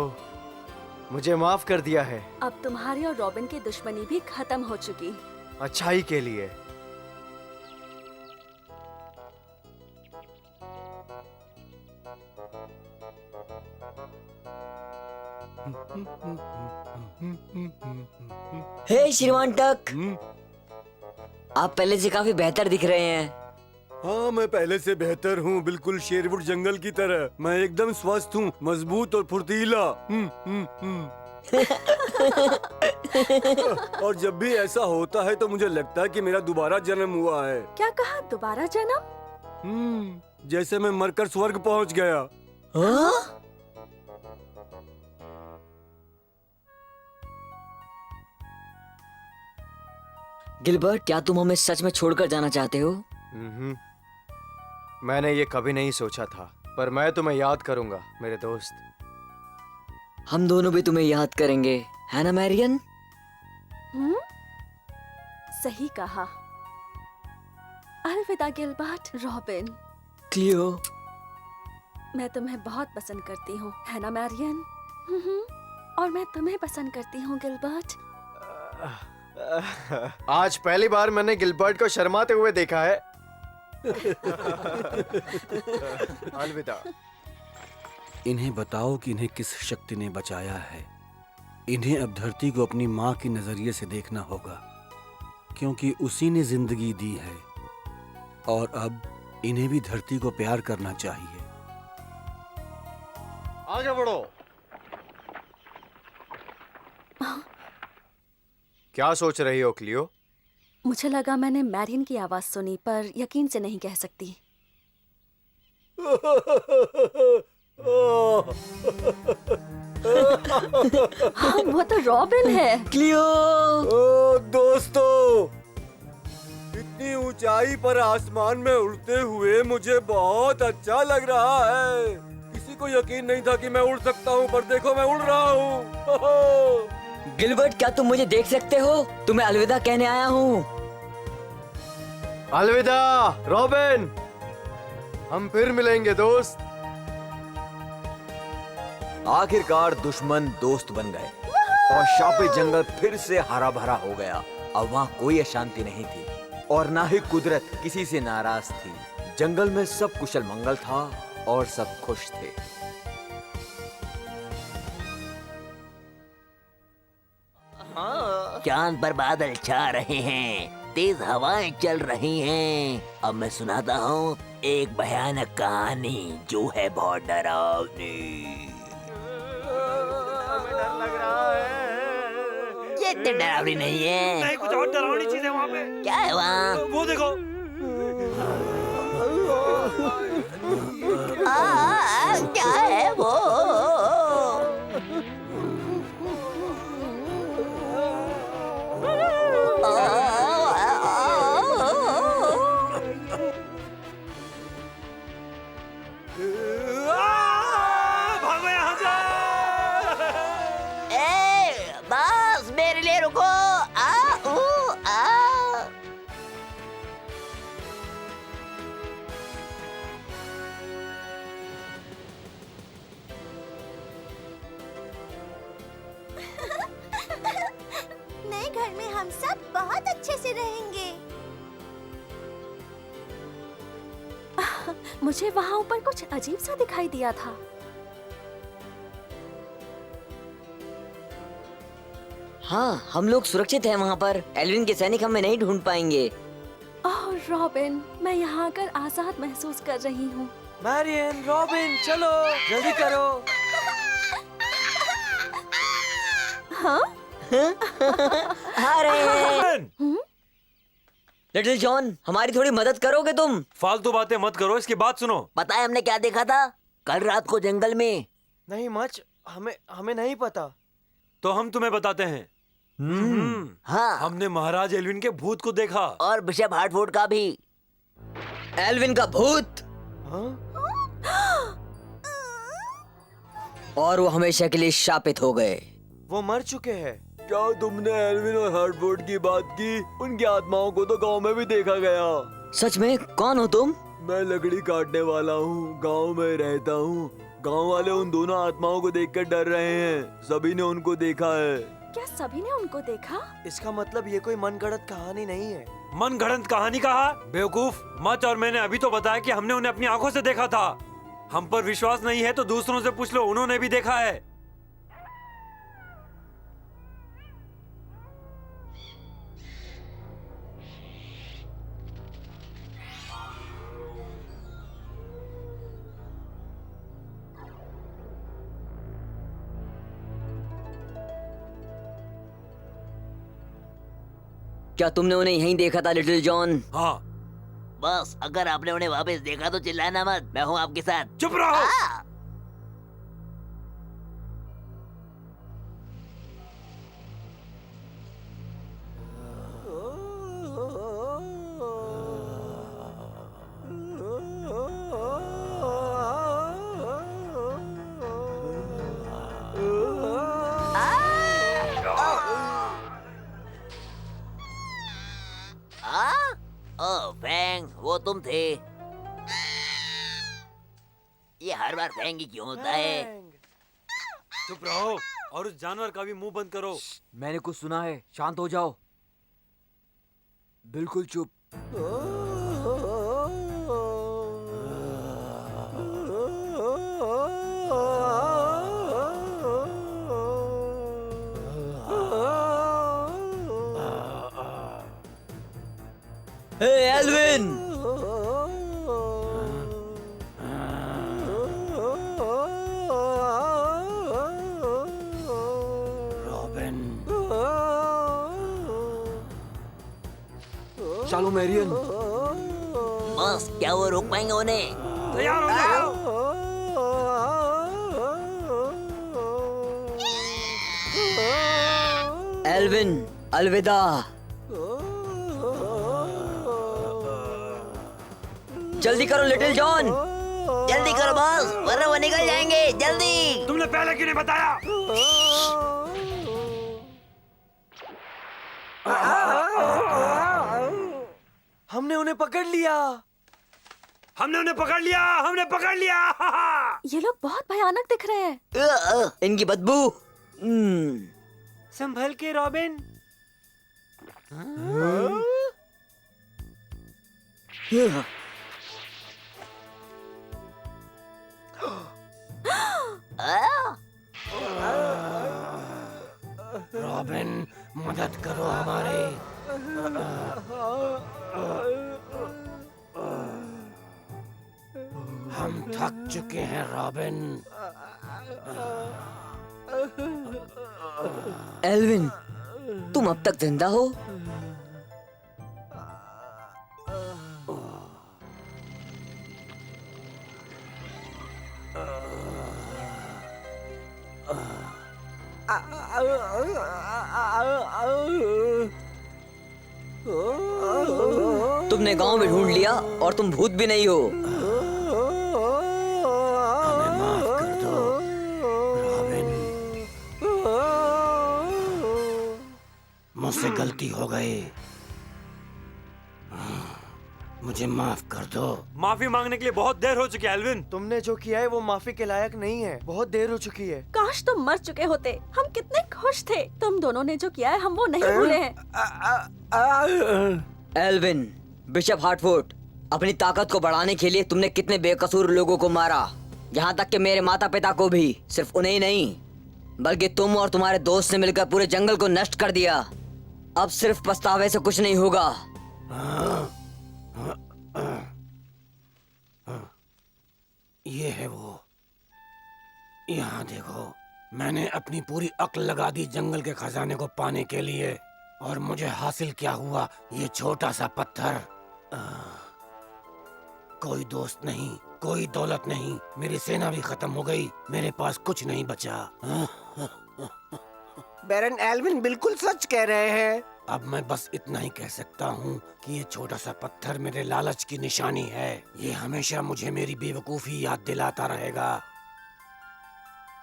मुझे माफ कर दिया है। अब तुम्हारी और रॉबिन की दुश्मनी भी खत्म हो चुकी। अच्छाई के लिए। हे श्रीमान टक, आप पहले से काफी बेहतर दिख रहे हैं। हाँ, मैं पहले से बेहतर हूँ, बिल्कुल शेरवुड जंगल की तरह। मैं एकदम स्वस्थ हूँ, मजबूत और फुर्तीला। और जब भी ऐसा होता है तो मुझे लगता है कि मेरा दोबारा जन्म हुआ है। क्या कहा, दोबारा जन्म? जैसे मैं मरकर स्वर्ग पहुँच गया। हाँ? गिलबर्ट, क्या तुम हमें सच में छोड़कर जाना चाहते हो? मैंने ये कभी नहीं सोचा था, पर मैं तुम्हें याद करूंगा मेरे दोस्त। हम दोनों भी तुम्हें याद करेंगे, है ना मैरियन? सही कहा। अलविदा गिलबर्ट, रॉबिन। क्लियो, मैं तुम्हें बहुत पसंद करती हूँ, है ना मैरियन? और मैं तुम्हें पसंद करती हूँ गिलबर्ट। आज पहली बार मैंने गिलबर्ट को शर्माते हुए देखा है। अलविदा। इन्हें बताओ कि इन्हें किस शक्ति ने बचाया है। इन्हें अब धरती को अपनी माँ के नजरिए से देखना होगा, क्योंकि उसी ने जिंदगी दी है। और अब इन्हें भी धरती को प्यार करना चाहिए। आगे बढ़ो। क्या सोच रही हो क्लियो? मुझे लगा मैंने मैरियन की आवाज सुनी, पर यकीन से नहीं कह सकती। हाँ, वो तो रॉबिन है। क्लियो। ओ दोस्तों, इतनी ऊंचाई पर आसमान में उड़ते हुए मुझे बहुत अच्छा लग रहा है। किसी को यकीन नहीं था कि मैं उड़ सकता हूँ, पर देखो मैं उड़ रहा हूँ। गिलबर्ट, क्या तुम मुझे देख सकते हो? तुम्हें अलविदा कहने आया हूँ। अलविदा रॉबिन, हम फिर मिलेंगे दोस्त। आखिरकार दुश्मन दोस्त बन गए और शापित जंगल फिर से हरा भरा हो गया। अब वहाँ कोई अशांति नहीं थी और ना ही कुदरत किसी से नाराज थी। जंगल में सब कुशल मंगल था और सब खुश थे। चांद पर बादल छा रहे हैं, तेज हवाएं चल रही हैं। अब मैं सुनाता हूँ एक भयानक कहानी जो है बहुत डरावनी। डर लग रहा है। ये इतनी डरावनी नहीं है। नहीं, कुछ और डरावनी चीज है वहाँ पे। क्या है वहाँ? वो देखो। क्या है वो? भागो यहाँ से। बस मेरे लिए रुको। नए घर में हम सब बहुत अच्छे से रहेंगे। मुझे वहाँ ऊपर कुछ अजीब सा दिखाई दिया था। हाँ, हम लोग सुरक्षित हैं वहाँ पर। एल्विन के सैनिक हमें नहीं ढूंढ पाएंगे। ओह रॉबिन, मैं यहाँ आकर आजाद महसूस कर रही हूँ। मैरियन, रॉबिन, चलो जल्दी करो। हाँ? अरे लिटिल जॉन, हमारी थोड़ी मदद करोगे तुम? फालतू बातें मत करो, इसकी बात सुनो। पता है हमने क्या देखा था कल रात को जंगल में? नहीं मच, हमें नहीं पता। तो हम तुम्हें बताते हैं। हाँ, हमने महाराज एल्विन के भूत को देखा। और बिशप हार्टफोर्ड का भी। एल्विन का भूत? और वो हमेशा के लिए शापित हो गए। वो मर चुके हैं। क्या तुमने एल्विन और हार्टफोर्ड की बात की? उनकी आत्माओं को तो गांव में भी देखा गया। सच में? कौन हो तुम? मैं लकड़ी काटने वाला हूँ, गांव में रहता हूँ। गांव वाले उन दोनों आत्माओं को देखकर डर रहे हैं। सभी ने उनको देखा है। क्या सभी ने उनको देखा? इसका मतलब ये कोई मनगढ़ंत कहानी नहीं है। मनगढ़ंत कहानी कहा? बेवकूफ। मच और मैंने अभी तो बताया कि हमने उन्हें अपनी आंखों से देखा था। हम पर विश्वास नहीं है तो दूसरों से पूछ लो, उन्होंने भी देखा है। क्या तुमने उन्हें यहीं देखा था लिटिल जॉन? हाँ। बस अगर आपने उन्हें वापस देखा तो चिल्लाना मत, मैं हूँ आपके साथ। चुप रहो। ओह फैंग, वो तुम थे। ये हर बार फैंग ही क्यों होता है? चुप रहो और उस जानवर का भी मुंह बंद करो। मैंने कुछ सुना है, शांत हो जाओ। बिल्कुल चुप। हे एल्विन! रॉबिन, चलो मैरियन। बस क्या वो रोक पाएंगे उन्हें? तैयार हो जाओ। एल्विन, अलविदा। जल्दी करो लिटिल जॉन। जल्दी करो बॉस, वरना वो निकल जाएंगे। जल्दी। तुमने पहले क्यों नहीं बताया? हमने उन्हें पकड़ लिया। हमने उन्हें पकड़ लिया। हमने पकड़ लिया। ये लोग बहुत भयानक दिख रहे हैं। इनकी बदबू। संभल के रॉबिन। रॉबिन, मदद करो हमारी। हम थक चुके हैं रॉबिन। एल्विन, तुम अब तक जिंदा हो? तुमने गांव में ढूंढ लिया और तुम भूत भी नहीं हो। हमें माफ कर दो रॉबिन, मुझसे गलती हो गई। मुझे माफ कर दो। माफी मांगने के लिए बहुत देर हो चुकी है एल्विन। तुमने जो किया है वो माफी के लायक नहीं है। बहुत देर हो चुकी है। काश तुम मर चुके होते, हम कितने खुश थे। तुम दोनों ने जो किया है हम वो नहीं भूले हैं। एल्विन, बिशप हार्टफोर्ड, अपनी ताकत को बढ़ाने के लिए तुमने कितने बेकसूर लोगों को मारा। यहाँ तक कि मेरे माता पिता को भी। सिर्फ उन्हें ही नहीं, बल्कि तुम और तुम्हारे दोस्त ने मिलकर पूरे जंगल को नष्ट कर दिया। अब सिर्फ पछतावे से कुछ नहीं होगा। ये है वो। यहाँ देखो, मैंने अपनी पूरी अक्ल लगा दी जंगल के खजाने को पाने के लिए, और मुझे हासिल क्या हुआ? ये छोटा सा पत्थर। कोई दोस्त नहीं, कोई दौलत नहीं, मेरी सेना भी खत्म हो गई, मेरे पास कुछ नहीं बचा। बैरन एल्विन बिल्कुल सच कह रहे हैं। अब मैं बस इतना ही कह सकता हूँ कि ये छोटा सा पत्थर मेरे लालच की निशानी है। ये हमेशा मुझे मेरी बेवकूफी याद दिलाता रहेगा।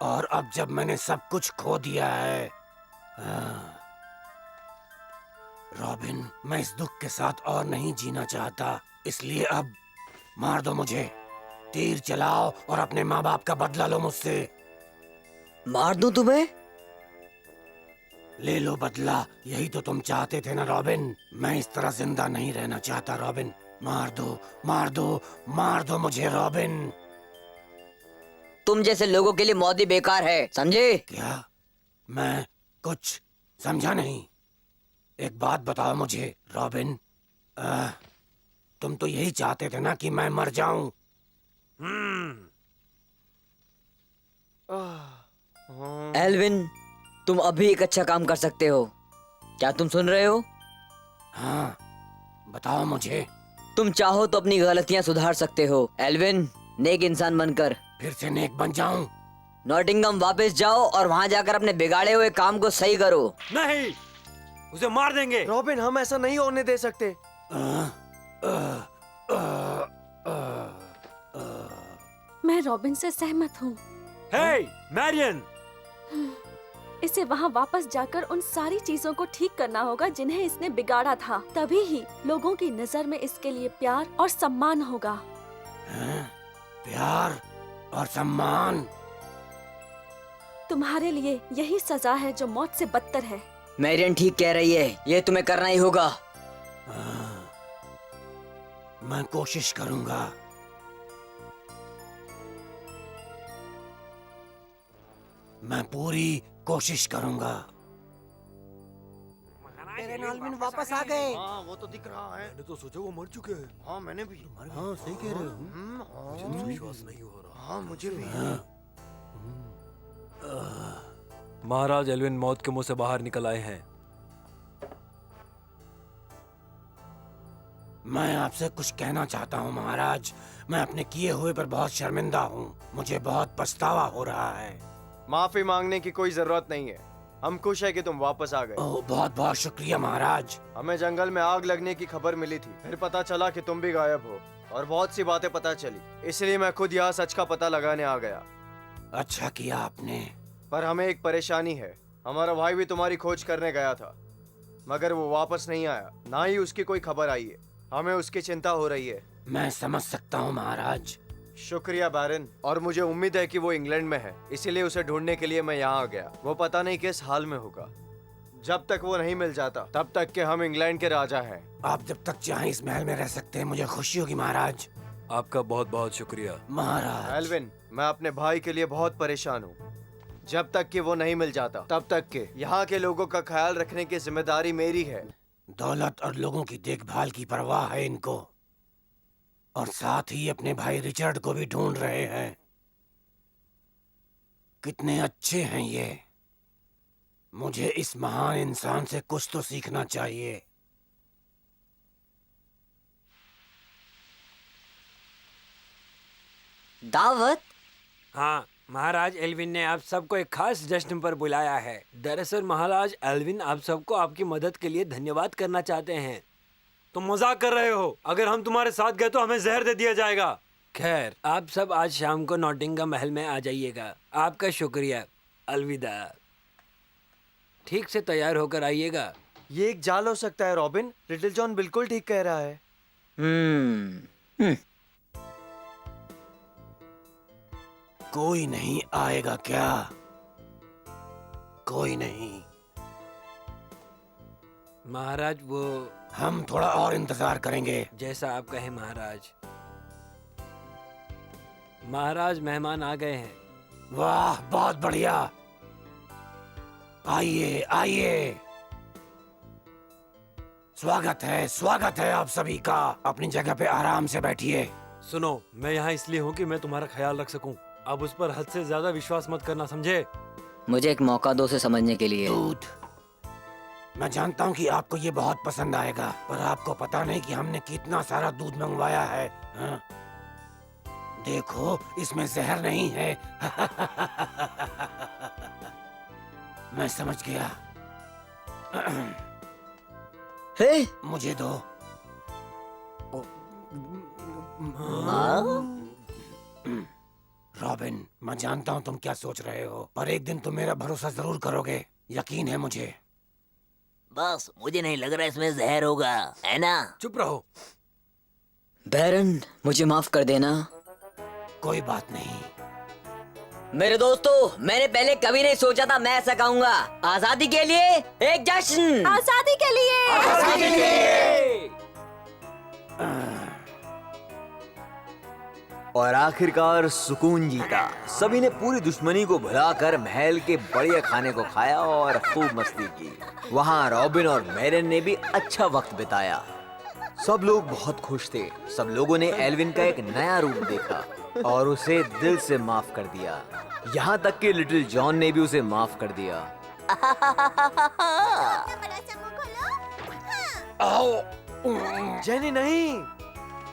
और अब जब मैंने सब कुछ खो दिया है, रॉबिन, मैं इस दुख के साथ और नहीं जीना चाहता, इसलिए अब मार दो मुझे। तीर चलाओ और अपने माँ बाप का बदला लो मुझसे। मार दूं तुम्हें? ले लो बदला, यही तो तुम चाहते थे ना रॉबिन। मैं इस तरह जिंदा नहीं रहना चाहता रॉबिन। मार दो, मार दो, मार दो मुझे रॉबिन। तुम जैसे लोगों के लिए मौत ही बेकार है, समझे? क्या? मैं कुछ समझा नहीं। एक बात बताओ मुझे रॉबिन, तुम तो यही चाहते थे ना कि मैं मर जाऊं? एल्विन, तुम अभी एक अच्छा काम कर सकते हो। क्या तुम सुन रहे हो? हाँ, बताओ मुझे। तुम चाहो तो अपनी गलतियां सुधार सकते हो एल्विन, नेक इंसान बनकर। फिर से नेक बन जाऊं? नॉटिंगम वापस जाओ और वहाँ जाकर अपने बिगाड़े हुए काम को सही करो। नहीं, उसे मार देंगे। रॉबिन, हम ऐसा नहीं होने दे सकते। मैं रॉबिन से सहमत हूँ। हे, मैरियन! इसे वहाँ वापस जाकर उन सारी चीजों को ठीक करना होगा जिन्हें इसने बिगाड़ा था। तभी ही लोगों की नजर में इसके लिए प्यार और सम्मान होगा। प्यार और सम्मान? तुम्हारे लिए यही सजा है जो मौत से बदतर है। मैरियन ठीक कह रही है, ये तुम्हें करना ही होगा। मैं कोशिश करूंगा। मैं पूरी कोशिश करूंगा। बैरन एल्विन वापस आ गए। हाँ, वो तो दिख रहा है। मैंने तो सोचा वो मर चुके हैं। हाँ, मैंने भी। हाँ, सही कह रहे हो। मुझे तो विश्वास नहीं हो रहा। हाँ, मुझे भी। महाराज एल्विन मौत के मुंह से बाहर निकल आए हैं। मैं आपसे कुछ कहना चाहता हूँ महाराज। मैं अपने किए हुए पर बहुत शर्मिंदा हूँ। मुझे बहुत पछतावा हो रहा है। माफी मांगने की कोई जरूरत नहीं है। हम खुश है कि तुम वापस आ गए। ओह, बहुत बहुत शुक्रिया महाराज। हमें जंगल में आग लगने की खबर मिली थी, फिर पता चला कि तुम भी गायब हो, और बहुत सी बातें पता चली, इसलिए मैं खुद यहाँ सच का पता लगाने आ गया। अच्छा किया आपने। पर हमें एक परेशानी है। हमारा भाई भी तुम्हारी खोज करने गया था, मगर वो वापस नहीं आया, ना ही उसकी कोई खबर आई है। हमें उसकी चिंता हो रही है। मैं समझ सकता हूँ महाराज। शुक्रिया बैरन, और मुझे उम्मीद है कि वो इंग्लैंड में है, इसीलिए उसे ढूंढने के लिए मैं यहाँ आ गया। वो पता नहीं किस हाल में होगा। जब तक वो नहीं मिल जाता तब तक के हम इंग्लैंड के राजा हैं। आप जब तक चाहें इस महल में रह सकते हैं। मुझे खुशी होगी महाराज। आपका बहुत बहुत शुक्रिया महाराज। एल्विन, मैं अपने भाई के लिए बहुत परेशान हूँ। जब तक कि वो नहीं मिल जाता तब तक के यहाँ के लोगों का ख्याल रखने की जिम्मेदारी मेरी है। दौलत और लोगों की देखभाल की परवाह है इनको, और साथ ही अपने भाई रिचर्ड को भी ढूंढ रहे हैं। कितने अच्छे हैं ये। मुझे इस महान इंसान से कुछ तो सीखना चाहिए। दावत? हाँ, महाराज एल्विन ने आप सबको एक खास जश्न पर बुलाया है। दरअसल महाराज एल्विन आप सबको आपकी मदद के लिए धन्यवाद करना चाहते हैं। तुम मजाक कर रहे हो? अगर हम तुम्हारे साथ गए तो हमें जहर दे दिया जाएगा। खैर, आप सब आज शाम को नॉटिंगम महल में आ जाइएगा। आपका शुक्रिया। अलविदा। ठीक से तैयार होकर आइएगा। ये एक जाल हो सकता है रॉबिन। लिटिल जॉन बिल्कुल ठीक कह रहा है। कोई नहीं आएगा क्या? कोई नहीं। महाराज, वो हम थोड़ा और इंतजार करेंगे। जैसा आप कहें महाराज। महाराज, मेहमान आ गए हैं। वाह, बहुत बढ़िया। आइए आइए। स्वागत है आप सभी का। अपनी जगह पे आराम से बैठिए। सुनो, मैं यहाँ इसलिए हूँ कि मैं तुम्हारा ख्याल रख सकूं। अब उस पर हद से ज्यादा विश्वास मत करना, समझे? मुझे एक मौका दो उसे समझने के लिए। दूध, मैं जानता हूँ कि आपको ये बहुत पसंद आएगा, पर आपको पता नहीं कि हमने कितना सारा दूध मंगवाया है। हाँ? देखो, इसमें जहर नहीं है। मैं समझ गया। हे? मुझे दो। रॉबिन, मैं जानता हूँ तुम क्या सोच रहे हो, पर एक दिन तुम मेरा भरोसा जरूर करोगे, यकीन है मुझे। बस मुझे नहीं लग रहा इसमें जहर होगा, है ना? चुप रहो। बैरन, मुझे माफ कर देना। कोई बात नहीं। मेरे दोस्तों, मैंने पहले कभी नहीं सोचा था मैं ऐसा कहूँगा। आजादी के लिए एक जश्न। आजादी के लिए। आजादी के लिए। और आखिरकार सुकून जीता। सभी ने पूरी दुश्मनी को भुलाकर महल के बढ़िया खाने को खाया और खूब मस्ती की। वहाँ रॉबिन और मैरियन ने भी अच्छा वक्त बिताया। सब लोग बहुत खुश थे। सब लोगों ने एल्विन का एक नया रूप देखा और उसे दिल से माफ कर दिया। यहाँ तक कि लिटिल जॉन ने भी उसे माफ कर दिया। बड़ा सा मुंह खोलो। जेनी नहीं।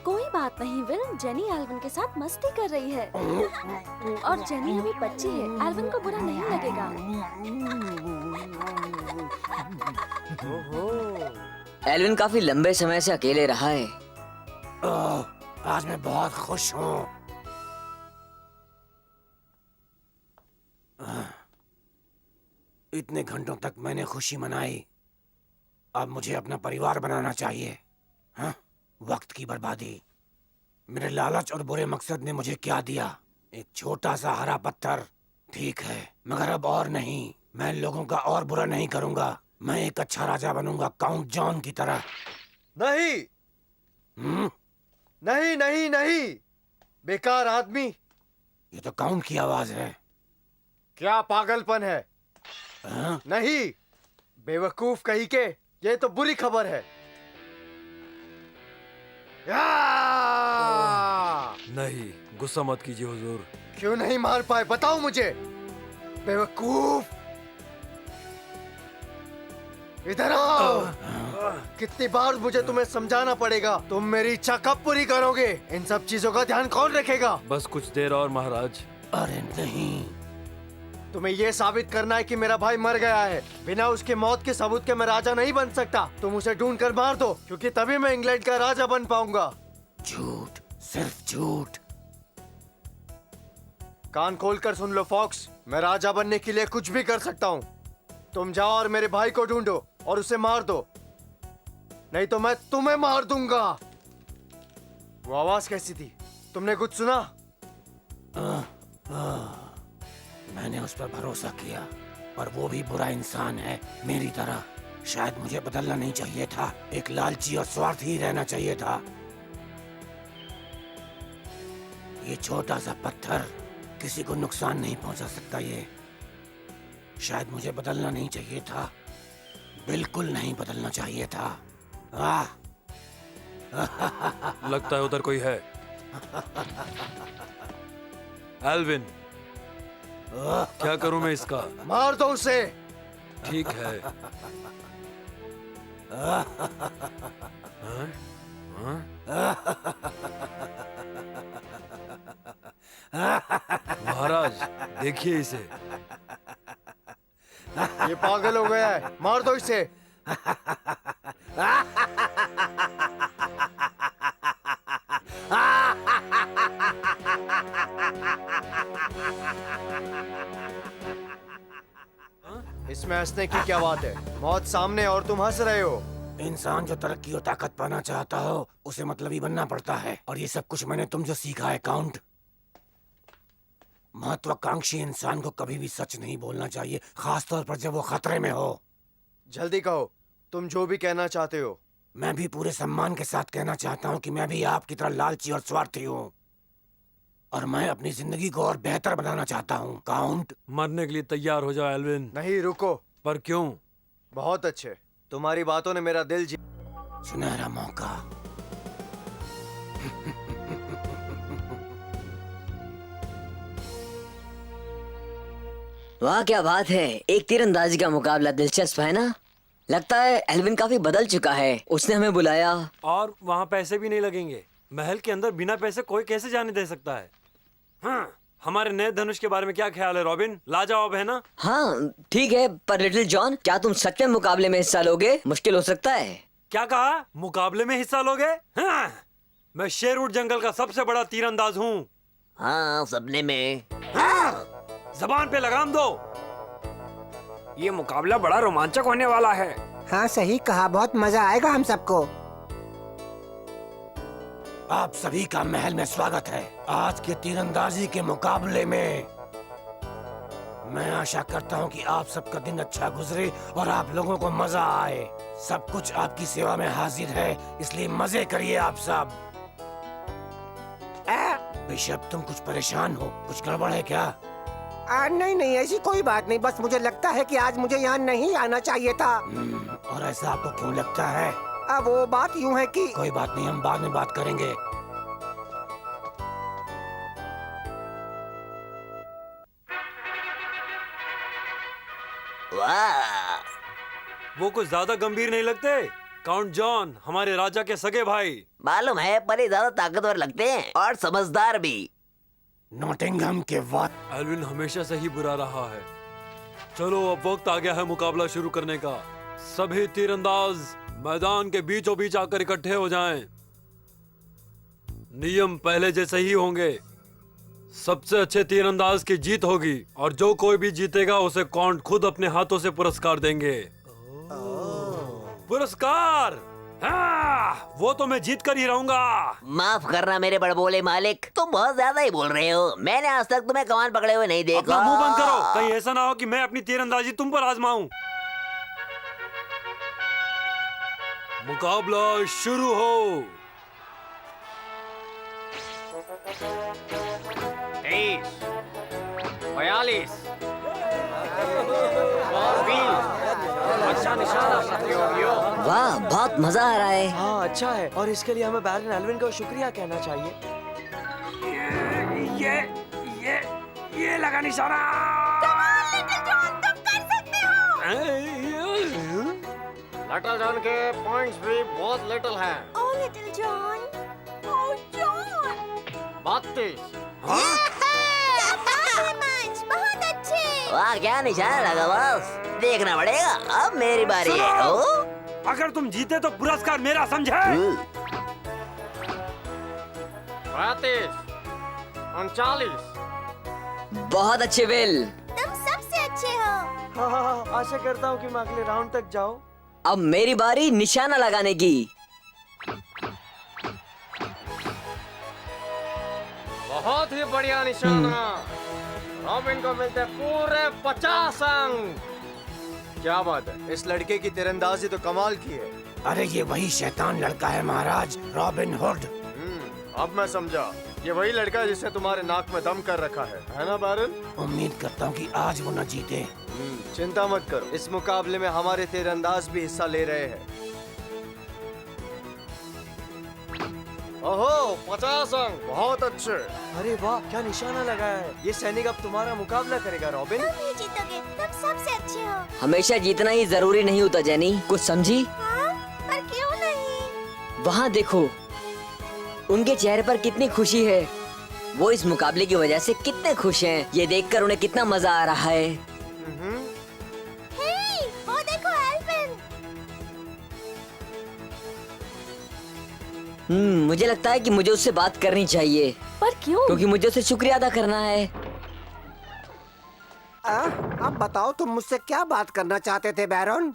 कोई बात नहीं विल, जेनी एल्विन के साथ मस्ती कर रही है और जेनी अभी बच्ची है, एल्विन को बुरा नहीं लगेगा। एल्विन काफी लंबे समय से अकेले रहा है। आज मैं बहुत खुश हूँ। इतने घंटों तक मैंने खुशी मनाई, अब मुझे अपना परिवार बनाना चाहिए। हाँ? वक्त की बर्बादी। मेरे लालच और बुरे मकसद ने मुझे क्या दिया? एक छोटा सा हरा पत्थर। ठीक है, मगर अब और नहीं। मैं लोगों का और बुरा नहीं करूंगा। मैं एक अच्छा राजा बनूंगा, काउंट जॉन की तरह। नहीं। नहीं नहीं नहीं, बेकार आदमी। ये तो काउंट की आवाज है। क्या पागलपन है? हाँ? नहीं, बेवकूफ कहीं के, ये तो बुरी खबर है। नहीं, गुस्सा मत कीजिए हुजूर। क्यों नहीं मार पाए, बताओ मुझे। बेवकूफ, इधर आओ। कितनी बार मुझे तुम्हें समझाना पड़ेगा? तुम मेरी इच्छा कब पूरी करोगे? इन सब चीजों का ध्यान कौन रखेगा? बस कुछ देर और महाराज। अरे नहीं, तुम्हें ये साबित करना है कि मेरा भाई मर गया है। बिना उसके मौत के सबूत के मैं राजा नहीं बन सकता। तुम उसे ढूंढ कर मार दो, क्योंकि तभी मैं इंग्लैंड का राजा बन पाऊंगा। झूठ, सिर्फ झूठ। कान खोलकर सुन लो फॉक्स, मैं राजा बनने के लिए कुछ भी कर सकता हूँ। तुम जाओ और मेरे भाई को ढूंढो और उसे मार दो, नहीं तो मैं तुम्हें मार दूंगा। वो आवाज कैसी थी? तुमने कुछ सुना? मैंने उस पर भरोसा किया, पर वो भी बुरा इंसान है मेरी तरह। शायद मुझे बदलना नहीं चाहिए था, एक लालची और स्वार्थी रहना चाहिए था। ये छोटा सा पत्थर किसी को नुकसान नहीं पहुंचा सकता। ये शायद मुझे बदलना नहीं चाहिए था, बिल्कुल नहीं बदलना चाहिए था। लगता है उधर कोई है। एल्विन, क्या करूं मैं इसका? मार दो उसे। ठीक है। हाँ? हाँ? महाराज, देखिए इसे। ये पागल हो गया है, मार दो इसे। इसमें हंसने की क्या बात है? मौत सामने और तुम हंस रहे हो। इंसान जो तरक्की और ताकत पाना चाहता हो, उसे मतलबी बनना पड़ता है। और ये सब कुछ मैंने तुमसे सीखा है काउंट। महत्वाकांक्षी इंसान को कभी भी सच नहीं बोलना चाहिए, खासतौर पर जब वो खतरे में हो। जल्दी कहो, तुम जो भी कहना चाहते हो। मैं भी पूरे सम्मान के साथ कहना चाहता हूँ कि मैं भी आपकी तरह लालची और स्वार्थी हूँ, और मैं अपनी जिंदगी को और बेहतर बनाना चाहता हूँ। काउंट, मरने के लिए तैयार हो जाओ एल्विन। नहीं, रुको। पर क्यों? बहुत अच्छे, तुम्हारी बातों ने मेरा दिल सुनहरा मौका। वाह क्या बात है, एक तीरंदाजी का मुकाबला दिलचस्प है ना। लगता है एल्विन काफी बदल चुका है, उसने हमें बुलाया। और वहाँ पैसे भी नहीं लगेंगे। महल के अंदर बिना पैसे कोई कैसे जाने दे सकता है। हाँ, हमारे नए धनुष के बारे में क्या ख्याल है रॉबिन? लाजवाब है ना? हाँ ठीक है, पर लिटिल जॉन, क्या तुम सच में मुकाबले में हिस्सा लोगे? मुश्किल हो सकता है। क्या कहा? मुकाबले में हिस्सा लोगे? हाँ, मैं शेरवुड जंगल का सबसे बड़ा तीरंदाज हूँ। हाँ, सपने में। हाँ, जबान पे लगाम दो। ये मुकाबला बड़ा रोमांचक होने वाला है। हाँ सही कहा, बहुत मजा आएगा हम सबको। आप सभी का महल में स्वागत है। आज के तीरंदाजी के मुकाबले में मैं आशा करता हूँ कि आप सबका दिन अच्छा गुजरे और आप लोगों को मजा आए। सब कुछ आपकी सेवा में हाजिर है, इसलिए मजे करिए आप सब। बिशप, तुम कुछ परेशान हो? कुछ गड़बड़ है क्या? नहीं नहीं, ऐसी कोई बात नहीं, बस मुझे लगता है कि आज मुझे यहाँ नहीं आना चाहिए था। और ऐसा आपको क्यों लगता है? अब वो बात यूँ है कि कोई बात नहीं, हम बाद में बात करेंगे। वाह, वो कुछ ज्यादा गंभीर नहीं लगते? काउंट जॉन, हमारे राजा के सगे भाई। मालूम है, पर ये ज्यादा ताकतवर लगते हैं और समझदार भी। नॉटिंघम के बाद एल्विन हमेशा से ही बुरा रहा है। चलो अब वक्त आ गया है मुकाबला शुरू करने का। सभी तीरंदाज मैदान के बीचों बीच आकर इकट्ठे हो जाएं। नियम पहले जैसे ही होंगे। सबसे अच्छे तीरंदाज की जीत होगी और जो कोई भी जीतेगा उसे काउंट खुद अपने हाथों से पुरस्कार देंगे। पुरस्कार? हाँ, वो तो मैं जीत कर ही रहूंगा। माफ करना मेरे बड़बोले मालिक, तुम बहुत ज्यादा ही बोल रहे हो। मैंने आज तक तुम्हें कमान पकड़े हुए नहीं देखा। अपना मुंह बंद करो, कहीं ऐसा ना हो कि मैं अपनी तीरंदाजी तुम पर आजमाऊं। मुकाबला शुरू हो। 23, 42 और 20। अच्छा निशाना प्रतियोगियों। वाह, बहुत मजा आ रहा है। हाँ अच्छा है, और इसके लिए हमें बैरन एल्विन को शुक्रिया कहना चाहिए। ये लगा निशाना। लिटिल जॉन, तुम कर सकते हो। लिटिल जॉन के पॉइंट्स भी बहुत लिटिल हैं। ओ लिटिल जॉन, ओ जॉन। 32। बहुत अच्छे। वाह, क्या निशाना लगा बॉस। देखना पड़ेगा, अब मेरी बारी है। ओ? अगर तुम जीते तो पुरस्कार मेरा, समझे? 35, 39। बहुत अच्छे विल। तुम सबसे अच्छे हो। हाँ, आशा करता हूँ कि मैं अगले राउंड तक जाऊँ। अब मेरी बारी निशाना लगाने की। बहुत ही बढ़िया निशाना। रॉबिन को मिलते पूरे 50 अंक। क्या बात है, इस लड़के की तीरंदाजी तो कमाल की है। अरे ये वही शैतान लड़का है महाराज, रॉबिन हुड। अब मैं समझा, ये वही लड़का है जिसने तुम्हारे नाक में दम कर रखा है ना बैरन? उम्मीद करता हूँ कि आज वो न जीते। चिंता मत करो, इस मुकाबले में हमारे तीरंदाज भी हिस्सा ले रहे हैं। ओहो, 50 अंक, बहुत अच्छे। अरे वाह, क्या निशाना लगाया है। ये सैनिक अब तुम्हारा मुकाबला करेगा रॉबिन। तुम ही जीतोगे, तुम सबसे अच्छे हो। हमेशा जीतना ही जरूरी नहीं होता जेनी, कुछ समझी? हाँ, पर क्यों नहीं? वहाँ देखो, उनके चेहरे पर कितनी खुशी है। वो इस मुकाबले की वजह से कितने खुश हैं। ये देखकर उन्हें कितना मजा आ रहा है। हे, वो देखो एल्विन। मुझे लगता है कि मुझे उससे बात करनी चाहिए। पर क्यों? क्योंकि मुझे उसे शुक्रिया अदा करना है। अब बताओ, तुम मुझसे क्या बात करना चाहते थे बैरन?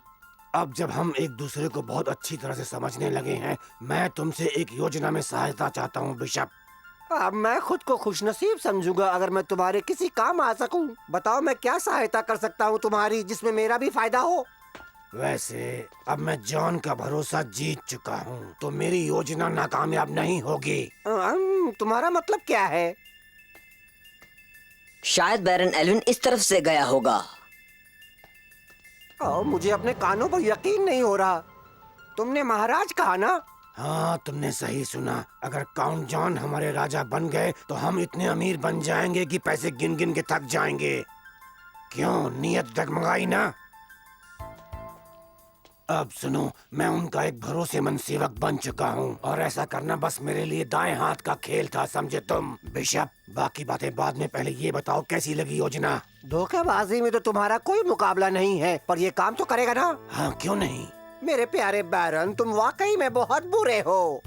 अब जब हम एक दूसरे को बहुत अच्छी तरह से समझने लगे हैं, मैं तुमसे एक योजना में सहायता चाहता हूँ बिशप। अब मैं खुद को खुशनसीब समझूंगा अगर मैं तुम्हारे किसी काम आ सकूं। बताओ, मैं क्या सहायता कर सकता हूँ तुम्हारी, जिसमें मेरा भी फायदा हो? वैसे अब मैं जॉन का भरोसा जीत चुका हूँ, तो मेरी योजना नाकामयाब नहीं होगी। तुम्हारा मतलब क्या है? शायद बैरन एल्विन इस तरफ से गया होगा। मुझे अपने कानों पर यकीन नहीं हो रहा। तुमने महाराज कहा ना? हाँ, तुमने सही सुना। अगर काउंट जॉन हमारे राजा बन गए तो हम इतने अमीर बन जाएंगे कि पैसे गिन गिन के थक जाएंगे। क्यों, नीयत डगमगाई ना? अब सुनो, मैं उनका एक भरोसेमंद सेवक बन चुका हूँ और ऐसा करना बस मेरे लिए दाएं हाथ का खेल था, समझे तुम? बिशप, बाकी बातें बाद में, पहले ये बताओ कैसी लगी योजना? धोखेबाजी में तो तुम्हारा कोई मुकाबला नहीं है, पर ये काम तो करेगा ना? हाँ, क्यों नहीं? मेरे प्यारे बैरन, तुम वाकई में बहुत बुरे हो।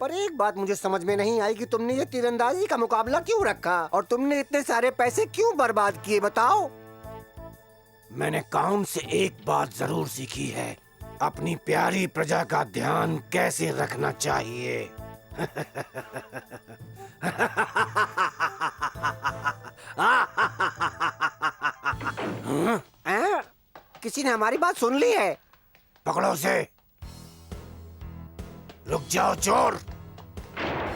पर एक बात मुझे समझ में नहीं आई कि तुमने ये तीरंदाजी का मुकाबला क्यों रखा और तुमने इतने सारे पैसे क्यों बर्बाद किए, बताओ? मैंने काउंट से एक बात जरूर सीखी है, अपनी प्यारी प्रजा का ध्यान कैसे रखना चाहिए। किसी ने हमारी बात सुन ली है? पकड़ो उसे। रुक जाओ चोर।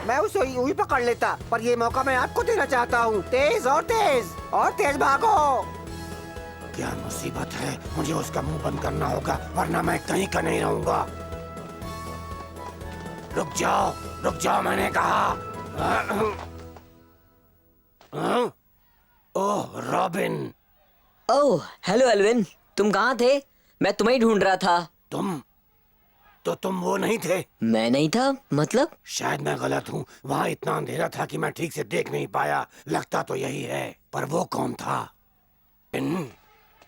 मैं उसे यूं ही पकड़ लेता, पर ये मौका मैं आपको देना चाहता हूँ। तेज और तेज और तेज भागो। क्या मुसीबत है, मुझे उसका मुंह बंद करना होगा वरना मैं कहीं का नहीं रहूंगा। रुक जाओ मैंने कहा। ओह रॉबिन। ओह हेलो एल्विन, तुम कहाँ थे? मैं तुम्हें ही ढूंढ रहा था। तुम वो नहीं थे? मैं नहीं था मतलब? शायद मैं गलत हूँ, वहाँ इतना अंधेरा था कि मैं ठीक से देख नहीं पाया। लगता तो यही है, पर वो कौन था?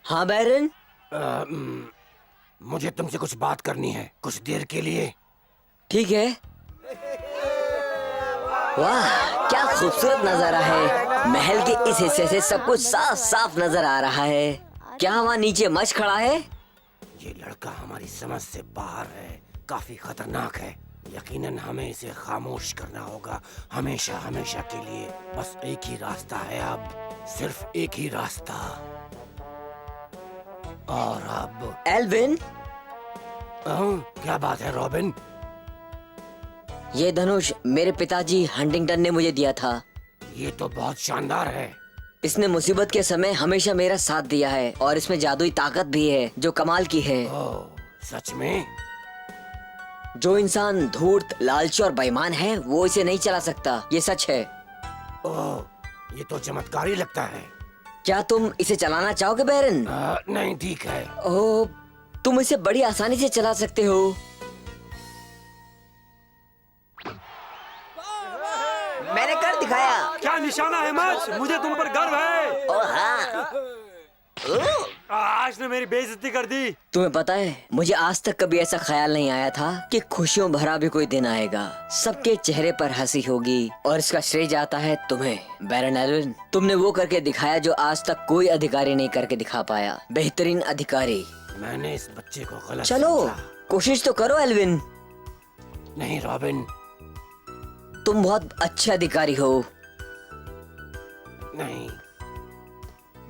हाँ बैरन। मुझे तुमसे कुछ बात करनी है, कुछ देर के लिए। ठीक है। वाह क्या खूबसूरत नजारा है। महल के इस हिस्से से सब कुछ साफ साफ नजर आ रहा है। क्या वहाँ नीचे मच खड़ा है? ये लड़का हमारी समझ से बाहर है, काफी खतरनाक है। यकीनन हमें इसे खामोश करना होगा, हमेशा हमेशा के लिए। बस एक ही रास्ता है अब, सिर्फ एक ही रास्ता। और अब एल्विन। क्या बात है रॉबिन? ये धनुष मेरे पिताजी हंटिंगटन ने मुझे दिया था। ये तो बहुत शानदार है। इसने मुसीबत के समय हमेशा मेरा साथ दिया है और इसमें जादुई ताकत भी है जो कमाल की है। सच में? जो इंसान धूर्त, लालची और बेईमान है वो इसे नहीं चला सकता, ये सच है। ये तो चमत्कारी लगता है। क्या तुम इसे चलाना चाहोगे बैरन? नहीं, ठीक है। ओह, तुम इसे बड़ी आसानी से चला सकते हो। मैंने कर दिखाया। क्या निशाना है मैच? मुझे तुम पर गर्व है। ओह हाँ। आज ने मेरी बेइज्जती कर दी। तुम्हें पता है, मुझे आज तक कभी ऐसा ख्याल नहीं आया था कि खुशियों भरा भी कोई दिन आएगा। सबके चेहरे पर हंसी होगी और इसका श्रेय जाता है तुम्हें बैरन एल्विन। तुमने वो करके दिखाया जो आज तक कोई अधिकारी नहीं करके दिखा पाया। बेहतरीन अधिकारी। मैंने इस बच्चे को गलत चलो समझा। कोशिश तो करो एल्विन। नहीं रॉबिन, तुम बहुत अच्छे अधिकारी हो। नहीं,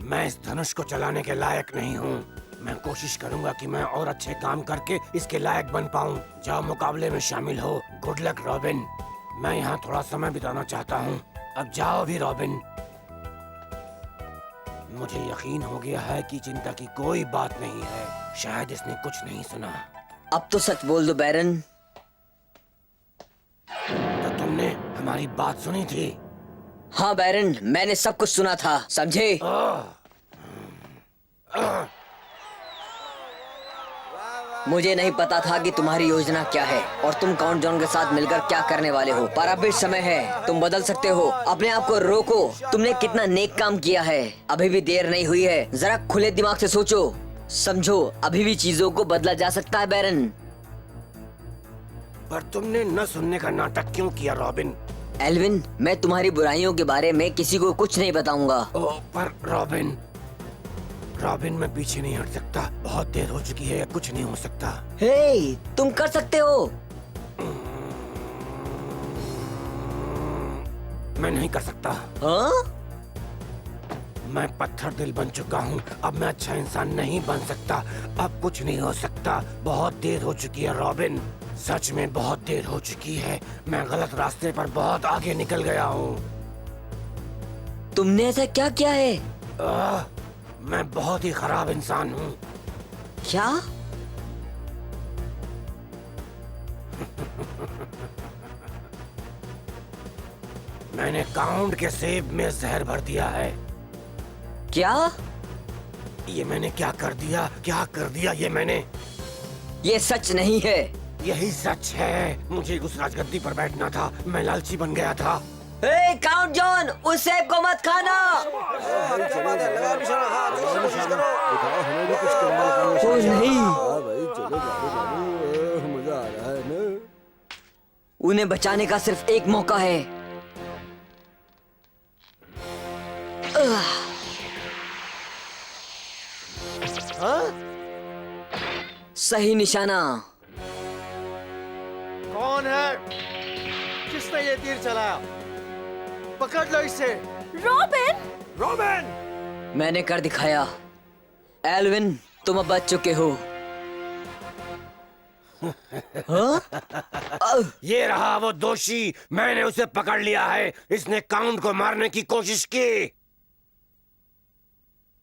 मैं इस धनुष को चलाने के लायक नहीं हूँ। मैं कोशिश करूंगा कि मैं और अच्छे काम करके इसके लायक बन पाऊँ। जाओ मुकाबले में शामिल हो। Good luck robin. मैं यहाँ थोड़ा समय बिताना चाहता हूँ। अब जाओ भी रॉबिन। मुझे यकीन हो गया है कि चिंता की कोई बात नहीं है। शायद इसने कुछ नहीं सुना। अब तो सच बोल दो बैरन। तो तुमने हमारी बात सुनी थी? हाँ बैरन, मैंने सब कुछ सुना था, समझे? मुझे नहीं पता था कि तुम्हारी योजना क्या है और तुम काउंट जॉन के साथ मिलकर क्या करने वाले हो, पर अब भी समय है। तुम बदल सकते हो। अपने आप को रोको। तुमने कितना नेक काम किया है। अभी भी देर नहीं हुई है। जरा खुले दिमाग से सोचो, समझो, अभी भी चीजों को बदला जा सकता है बैरन। पर तुमने न सुनने का नाटक क्यों किया रॉबिन? एल्विन, मैं तुम्हारी बुराइयों के बारे में किसी को कुछ नहीं बताऊंगा। पर रॉबिन मैं पीछे नहीं हट सकता। बहुत देर हो चुकी है, कुछ नहीं हो सकता। हे, तुम कर सकते हो। मैं नहीं कर सकता। हाँ? मैं पत्थर दिल बन चुका हूँ। अब मैं अच्छा इंसान नहीं बन सकता। अब कुछ नहीं हो सकता। बहुत देर हो चुकी है रॉबिन, सच में बहुत देर हो चुकी है। मैं गलत रास्ते पर बहुत आगे निकल गया हूँ। तुमने ऐसा क्या किया है? मैं बहुत ही खराब इंसान हूँ। क्या? मैंने काउंट के सेब में जहर भर दिया है। क्या? ये मैंने क्या कर दिया, क्या कर दिया ये मैंने? ये सच नहीं है। यही सच है। मुझे उस राजगद्दी पर बैठना था, मैं लालची बन गया था। हे काउंट जॉन, उस सेब को मत खाना। ओ नहीं, मजा आ रहा है ना? उन्हें बचाने का सिर्फ एक मौका है। सही निशाना। कौन है? किसने ये तीर चलाया? पकड़ लो इसे। रॉबिन! रॉबिन! मैंने कर दिखाया। एल्विन, तुम अब बच चुके हो। ये रहा वो दोषी, मैंने उसे पकड़ लिया है। इसने काउंट को मारने की कोशिश की।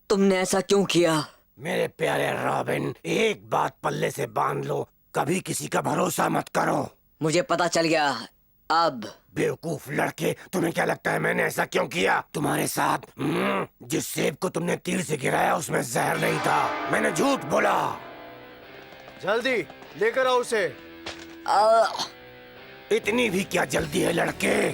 तुमने ऐसा क्यों किया? मेरे प्यारे रॉबिन, एक बात पल्ले से बांध लो, कभी किसी का भरोसा मत करो। मुझे पता चल गया। अब बेवकूफ लड़के, तुम्हें क्या लगता है मैंने ऐसा क्यों किया तुम्हारे साथ? जिस सेब को तुमने तीर से गिराया उसमें जहर नहीं था। मैंने झूठ बोला। जल्दी लेकर आओ उसे। इतनी भी क्या जल्दी है लड़के?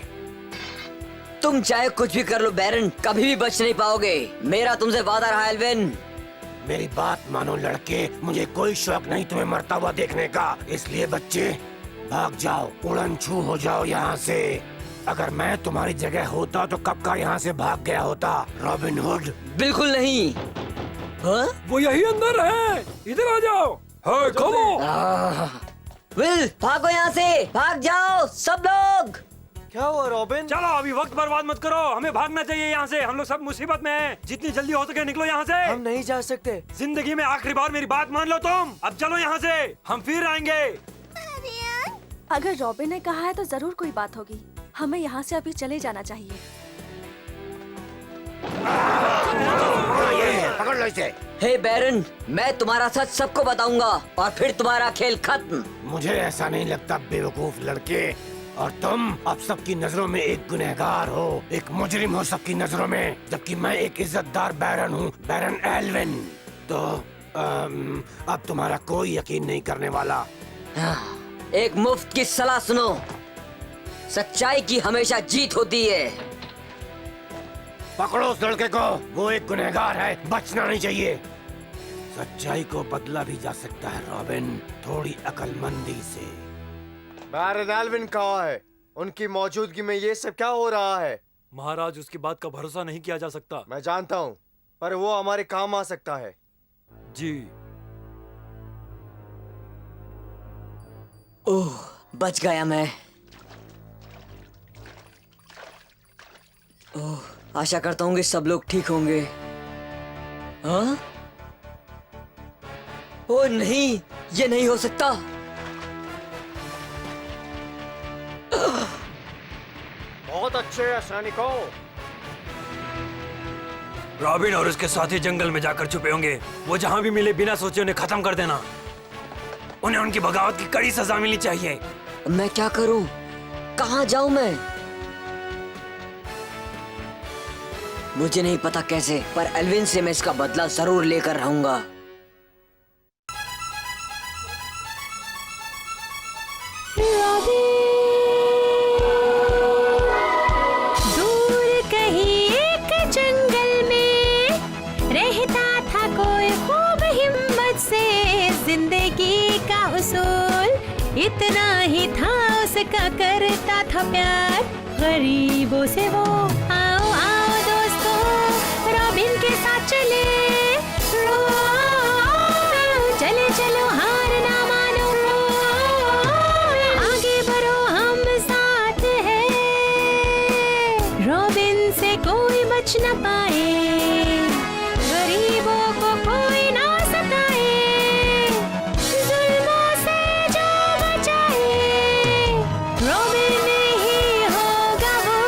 तुम चाहे कुछ भी कर लो बैरन, कभी भी बच नहीं पाओगे। मेरा तुमसे वादा रहा एल्विन। मेरी बात मानो लड़के, मुझे कोई शौक नहीं तुम्हें मरता हुआ देखने का। इसलिए बच्चे भाग जाओ, उड़न छू हो जाओ यहाँ से। अगर मैं तुम्हारी जगह होता तो कब का यहाँ से भाग गया होता, रॉबिन हुड। बिल्कुल नहीं। हाँ? वो यही अंदर है, इधर आ जाओ। hey, come on! विल, भागो यहाँ से, भाग जाओ सब लोग। क्या हुआ रॉबिन? चलो अभी वक्त बर्बाद मत करो, हमें भागना चाहिए यहाँ से। हम लोग सब मुसीबत में हैं। जितनी जल्दी हो सके निकलो यहाँ से। हम नहीं जा सकते। जिंदगी में आखिरी बार मेरी बात मान लो तुम। अब चलो यहाँ से, हम फिर आएंगे। अगर रॉबिन ने कहा है तो जरूर कोई बात होगी। हमें यहाँ से अभी चले जाना चाहिए। पकड़ लो इसे। हे बैरन, मैं तुम्हारा सच सबको बताऊंगा और फिर तुम्हारा खेल खत्म। मुझे ऐसा नहीं लगता बेवकूफ लड़के। और तुम अब सबकी नजरों में एक गुनहगार हो, एक मुजरिम हो सबकी नजरों में, जबकि मैं एक इज्जतदार बैरन हूँ, बैरन एल्विन। तो अब तुम्हारा कोई यकीन नहीं करने वाला। एक मुफ्त की सलाह सुनो, सच्चाई की हमेशा जीत होती है। पकड़ो उस लड़के को, वो एक गुनहगार है, बचना नहीं चाहिए। सच्चाई को बदला भी जा सकता है रॉबिन, थोड़ी अक्लमंदी से। बैरन एल्विन कहाँ है? उनकी मौजूदगी में ये सब क्या हो रहा है? महाराज, उसकी बात का भरोसा नहीं किया जा सकता। मैं जानता हूँ, पर वो हमारे काम आ सकता है। जी। ओह, बच गया मैं। ओह, आशा करता हूँ कि सब लोग ठीक होंगे। हाँ? ओह नहीं, ये नहीं हो सकता। बहुत अच्छे है सैनिकों। रॉबिन और उसके साथी जंगल में जाकर छुपे होंगे। वो जहाँ भी मिले बिना सोचे उन्हें खत्म कर देना। उन्हें उनकी बगावत की कड़ी सजा मिलनी चाहिए। मैं क्या करूं? कहाँ जाऊं मैं? मुझे नहीं पता कैसे, पर एल्विन से मैं इसका बदला जरूर लेकर रहूंगा। दूर कहीं एक जंगल में रहता था कोई खूब हिम्मत से। जिंदगी का उसूल इतना ही था, उसका करता था प्यार गरीबों से वो। आओ आओ दोस्तों, रॉबिन के साथ चले। चले चलो, हार ना मानो, आगे बढ़ो, हम साथ हैं। रॉबिन से कोई बच न पाए, गरीबों को कोई ना सताए, जुल्मों से जो बचाए, रॉबिन ही होगा वो।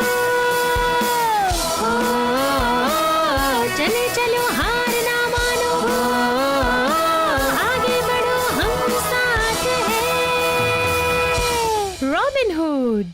चले चलो, हार ना मानो, आगे बढ़ो, हम साथ हैं। Robin hood.